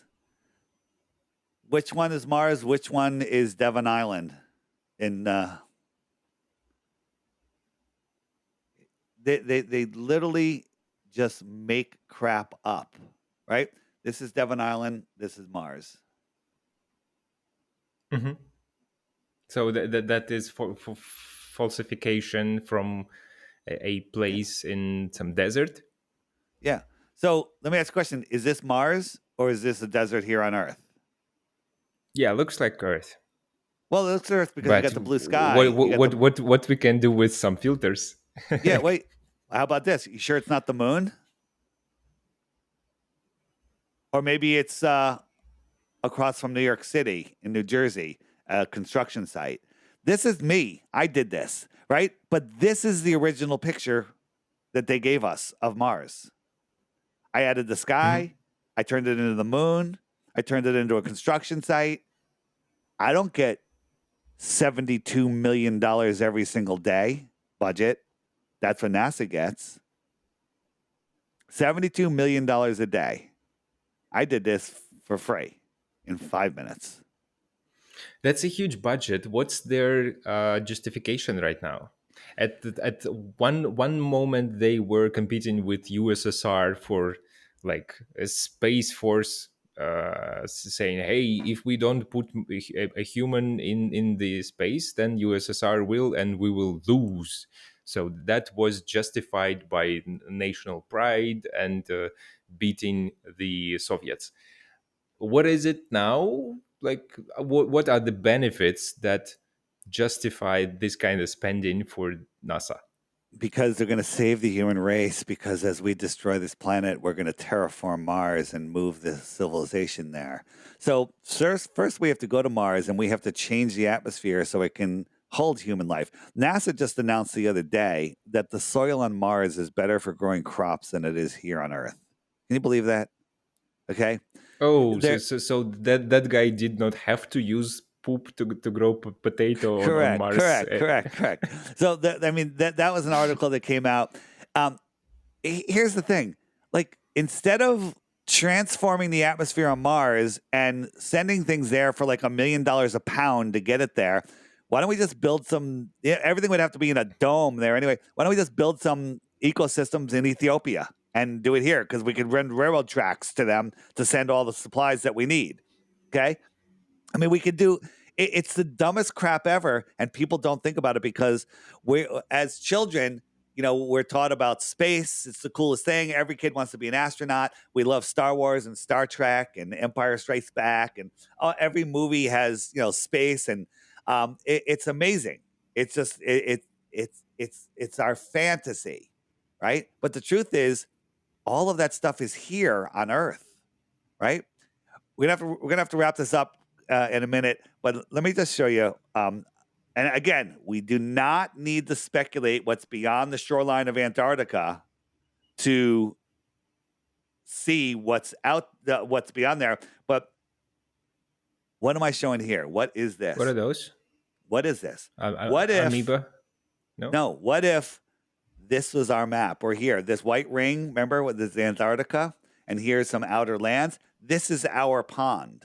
Speaker 2: Which one is Mars? Which one is Devon Island? In they literally just make crap up, right? This is Devon Island. This is Mars.
Speaker 1: Hmm. So that is for falsification from a
Speaker 2: Yeah,
Speaker 1: place in some desert.
Speaker 2: yeah. So let me ask a question: is this Mars or is this a desert here on Earth?
Speaker 1: Yeah, looks like Earth.
Speaker 2: Well, it looks Earth because you
Speaker 1: But
Speaker 2: got the blue sky. You got the
Speaker 1: what we can do with some filters?
Speaker 2: yeah. Wait, how about this? You sure it's not the moon? Or maybe it's across from New York City in New Jersey, a construction site. This is me. I did this, right? But this is the original picture that they gave us of Mars. I added the
Speaker 1: Mhm.
Speaker 2: sky. I turned it into the moon. I turned it into a construction site. I don't get $72 million every single day budget. That's what NASA gets. $72 million a day. I did this for free in 5 minutes.
Speaker 1: That's a huge budget. What's their justification right now? At one moment they were competing with USSR for like a space force, saying, "Hey, if we don't put a human in the space, then USSR will, and we will lose." So that was justified by national pride and beating the Soviets. What is it now? Like, what are the benefits that justify this kind of spending for NASA?
Speaker 2: Because they're going to save the human race. Because as we destroy this planet, we're going to terraform Mars and move the civilization there. So, first we have to go to Mars and we have to change the atmosphere so it can hold human life. NASA just announced the other day that the soil on Mars is better for growing crops than it is here on Earth. Can you believe that? Okay.
Speaker 1: Oh,
Speaker 2: There,
Speaker 1: so that guy did not have to use poop to grow potato on
Speaker 2: correct,
Speaker 1: Mars.
Speaker 2: correct, correct, correct. So, I mean, that was an article that came out. Um, Here's the thing, like, instead of transforming the atmosphere on Mars and sending things there for like $1 million a pound to get it there, why don't we just build some, yeah, everything would have to be in a dome there anyway. Why don't we just build some ecosystems in Ethiopia and do it here? Because we could run railroad tracks to them to send all the supplies that we need. Okay. I mean, we could do it's the dumbest crap ever, and people don't think about it because we, as children, we're taught about space. It's the coolest thing. Every kid wants to be an astronaut. We love Star Wars and Star Trek and Empire Strikes Back, and every movie has space, and it's amazing. It's just it's our fantasy, right? But the truth is, all of that stuff is here on Earth, right? We're gonna have to wrap this up in a minute, but let me just show you. And again, we do not need to speculate what's beyond the shoreline of Antarctica to see what's beyond there. But what am I showing here? What is
Speaker 1: What are
Speaker 2: this?
Speaker 1: those?
Speaker 2: What is this? What if
Speaker 1: Amoeba? No.
Speaker 2: no? What if This was our map. We're here. This white ring, remember what this is Antarctica? And here's some outer lands. This is our pond.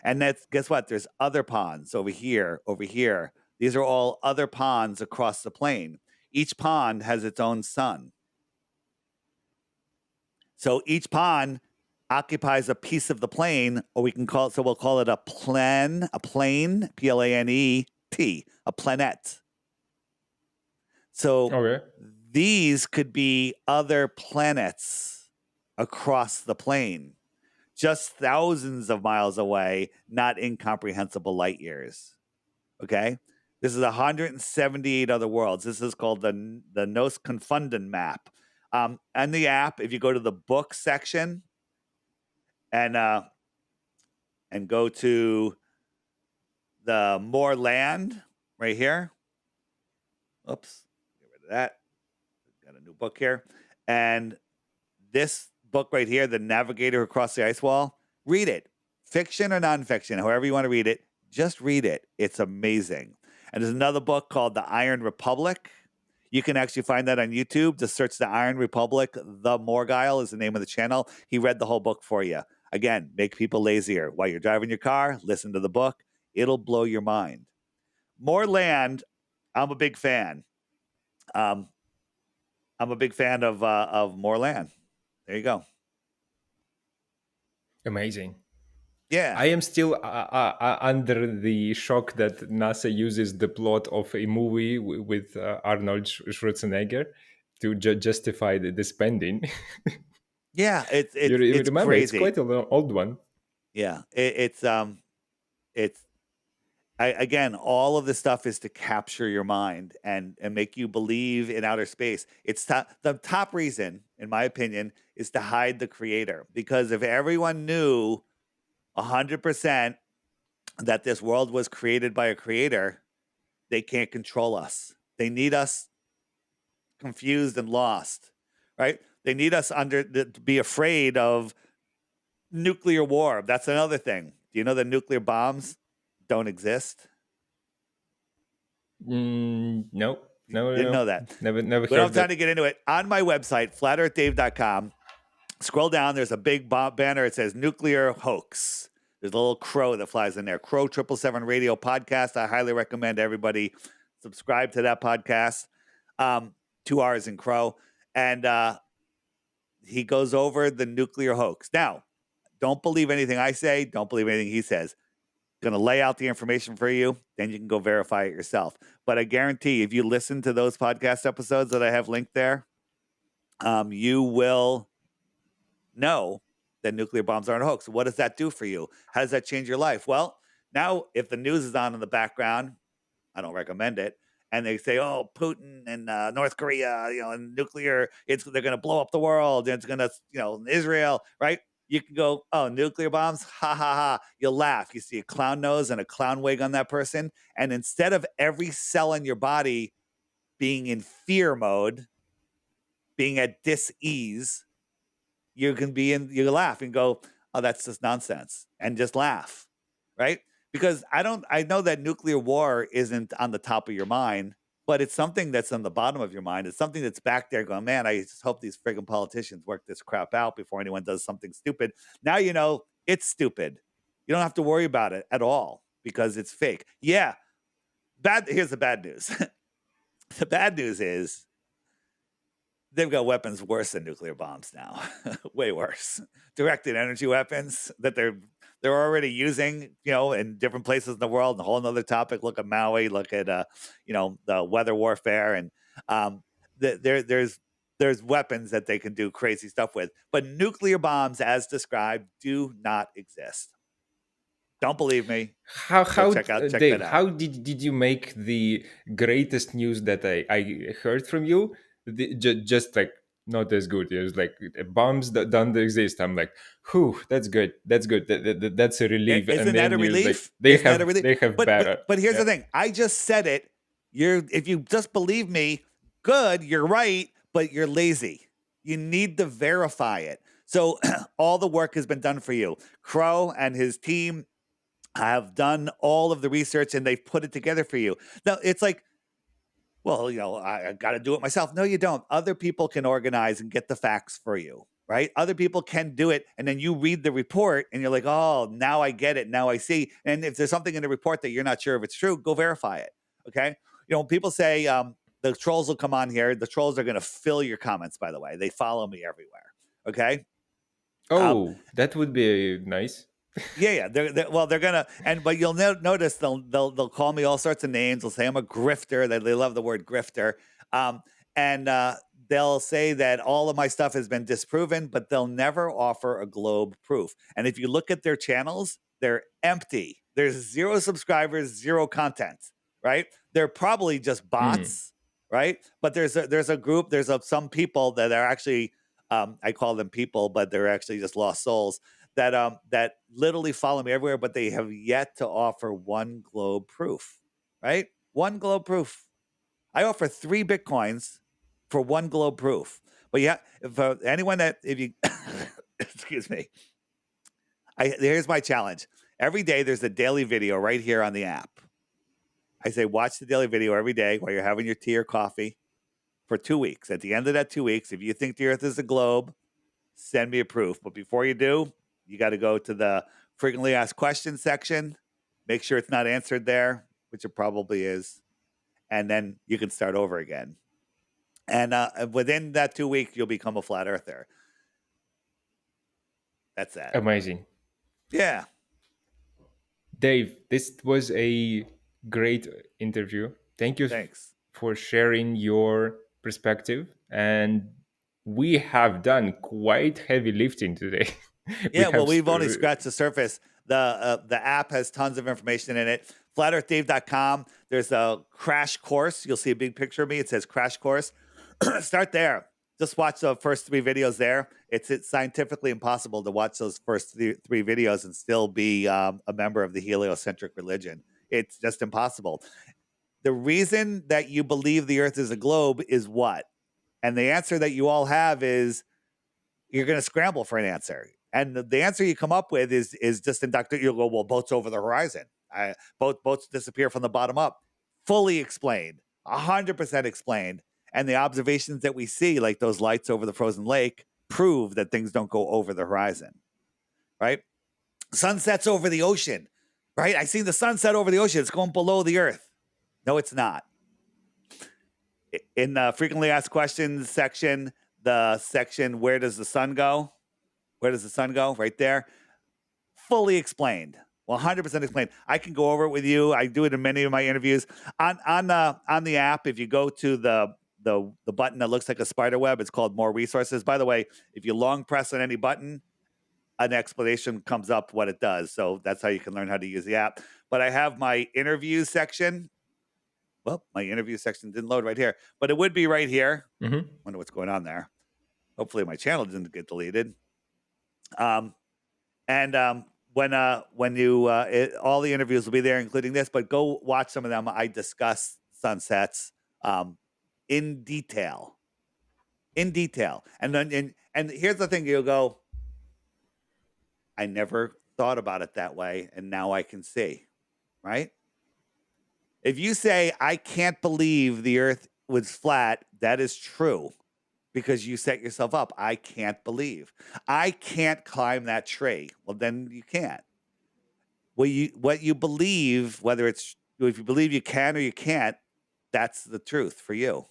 Speaker 2: And that's, guess what? There's other ponds over here, over here. These are all other ponds across the plane. Each pond has its own sun. So each pond occupies a piece of the plane, or we can call it, so we'll call it a plane, Planet, a planet. So
Speaker 1: Okay.
Speaker 2: these could be other planets across the plane, just thousands of miles away, not incomprehensible light years. Okay? This is 178 other worlds. This is called the Nos Confunden map. And the app, if you go to the book section and go to the more land right here. Oops, get rid of that. Got a new book here. And this book right here, The Navigator Across the Ice Wall, read it. Fiction or nonfiction, however you want to read it, just read it. It's amazing. And there's another book called The Iron Republic. You can actually find that on YouTube. Just search The Iron Republic. The Morgile is the name of the channel. He read the whole book for you. Again, make people lazier. While you're driving your car, listen to the book. It'll blow your mind. More land, I'm a big fan. I'm a big fan of more land. There you go.
Speaker 1: Amazing.
Speaker 2: Yeah.
Speaker 1: I am still under the shock that NASA uses the plot of a movie with Arnold Schwarzenegger to justify the spending.
Speaker 2: Yeah,
Speaker 1: You
Speaker 2: it's
Speaker 1: remember, it's
Speaker 2: crazy.
Speaker 1: quite an old one.
Speaker 2: Yeah, it's again, all of this stuff is to capture your mind and make you believe in outer space. It's the top reason, in my opinion, is to hide the creator. Because if everyone knew 100% that this world was created by a creator, they can't control us. They need us confused and lost, right? They need us to be afraid of nuclear war. That's another thing. Do you know that nuclear bombs don't exist?
Speaker 1: No,
Speaker 2: You
Speaker 1: no, no,
Speaker 2: didn't
Speaker 1: no.
Speaker 2: know that.
Speaker 1: Never
Speaker 2: We don't have
Speaker 1: heard
Speaker 2: time
Speaker 1: that.
Speaker 2: to get into it. On my website, flatearthdave.com, scroll down. There's a big banner. It says nuclear hoax. There's a little crow that flies in there. Crow 777 Radio Podcast. I highly recommend everybody subscribe to that podcast. 2 hours in Crow. And he goes over the nuclear hoax. Now, don't believe anything I say. Don't believe anything he says. Going to lay out the information for you. Then you can go verify it yourself. But I guarantee if you listen to those podcast episodes that I have linked there, you will know that nuclear bombs aren't a hoax. What does that do for you? How does that change your life? Well, now if the news is on in the background, I don't recommend it. And they say, "Oh, Putin and North Korea, and nuclear, they're going to blow up the world. And it's going to, Israel, right?" You can go, "Oh, nuclear bombs, ha ha ha!" You'll laugh. You see a clown nose and a clown wig on that person, and instead of every cell in your body being in fear mode, being at dis-ease, you laugh and go, "Oh, that's just nonsense," and just laugh, right? Because I know that nuclear war isn't on the top of your mind, but it's something that's on the bottom of your mind. It's something that's back there going, "Man, I just hope these friggin' politicians work this crap out before anyone does something stupid." Now you know it's stupid. You don't have to worry about it at all because it's fake. Yeah. Here's the bad news. The bad news is they've got weapons worse than nuclear bombs now. Way worse. Directed energy weapons that they're already using, in different places in the world. A whole nother topic. Look at Maui. Look at the weather warfare, and there's weapons that they can do crazy stuff with. But nuclear bombs, as described, do not exist. Don't believe me? Go check
Speaker 1: Dave,
Speaker 2: that out.
Speaker 1: how did you make the greatest news that I heard from you just like not as good? It was like bombs that don't exist. I'm like, whew, that's good, that's a relief. And
Speaker 2: Isn't that a
Speaker 1: then you was like,
Speaker 2: relief? Isn't that a relief?
Speaker 1: they have
Speaker 2: But
Speaker 1: better.
Speaker 2: here's
Speaker 1: Yeah.
Speaker 2: the thing. I just said it. If you just believe me, good, you're right, but you're lazy. You need to verify it. So all the work has been done for you. Crow and his team have done all of the research and they've put it together for you. Now it's like well, I got to do it myself. No, you don't. Other people can organize and get the facts for you, right? Other people can do it. And then you read the report and you're like, oh, now I get it. Now I see. And if there's something in the report that you're not sure if it's true, go verify it. Okay. People say the trolls will come on here. The trolls are going to fill your comments, by the way. They follow me everywhere. Okay. Um,
Speaker 1: Oh, that would be nice.
Speaker 2: yeah. They're gonna, but you'll notice they'll call me all sorts of names. They'll say I'm a grifter. They love the word grifter. And they'll say that all of my stuff has been disproven, but they'll never offer a globe proof. And if you look at their channels, they're empty. There's 0 subscribers, 0 content. Right? They're probably just bots. Right? But there's a group. Some people that are actually, I call them people, but they're actually just lost souls that literally follow me everywhere, but they have yet to offer one globe proof, right? One globe proof. I offer 3 Bitcoins for one globe proof. But yeah, for anyone if you, excuse me, here's my challenge. Every day there's a daily video right here on the app. I say, watch the daily video every day while you're having your tea or coffee for 2 weeks. At the end of that 2 weeks, if you think the earth is a globe, send me a proof. But before you do, you got to go to the frequently asked questions section. Make sure it's not answered there, which it probably is. And then you can start over again. And within that 2 weeks, you'll become a flat earther. That's that.
Speaker 1: Amazing.
Speaker 2: Yeah.
Speaker 1: Dave, this was a great interview. Thank you
Speaker 2: Thanks.
Speaker 1: for sharing your perspective. And we have done quite heavy lifting today. we
Speaker 2: Yeah, well,
Speaker 1: have
Speaker 2: we've only scratched the surface. The app has tons of information in it. FlatEarthDave.com. There's a crash course. You'll see a big picture of me. It says crash course. Start there. Just watch the first 3 videos there. It's scientifically impossible to watch those first 3 videos and still be a member of the heliocentric religion. It's just impossible. The reason that you believe the Earth is a globe is what? And the answer that you all have is you're going to scramble for an answer. And the answer you come up with is just inductive. You'll go, well, boats over the horizon. Boats disappear from the bottom up. Fully explained, 100% explained. And the observations that we see, like those lights over the frozen lake, prove that things don't go over the horizon, right? Sunsets over the ocean, right? I see the sunset over the ocean. It's going below the earth. No, it's not. In the frequently asked questions section, the section, where does the sun go? Where does the sun go? Right there. Fully explained. 100% explained. I can go over it with you. I do it in many of my interviews. On the app, if you go to the button that looks like a spider web, it's called More Resources. By the way, if you long press on any button, an explanation comes up what it does. So that's how you can learn how to use the app. But I have my interview section. Well, my interview section didn't load right here, but it would be right here. Wonder what's going on there. Hopefully my channel didn't get deleted. When you all the interviews will be there, including this, but go watch some of them. I discuss sunsets in detail. And then and here's the thing: you'll go, I never thought about it that way, and now I can see, right? If you say, I can't believe the earth was flat, that is true because you set yourself up. I can't believe. I can't climb that tree. Well, then you can't. What you believe, if you believe you can or you can't, that's the truth for you.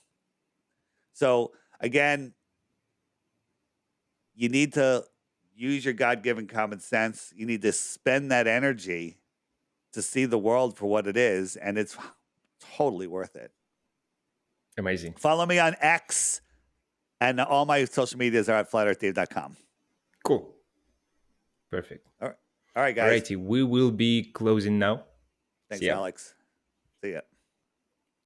Speaker 2: So again, you need to use your God-given common sense. You need to spend that energy to see the world for what it is, and it's totally worth it.
Speaker 1: Amazing.
Speaker 2: Follow me on X, and all my social medias are at flatearthdave.com.
Speaker 1: Cool. Perfect.
Speaker 2: All right, guys.
Speaker 1: Alrighty, we will be closing now.
Speaker 2: Thanks, Alex. See ya.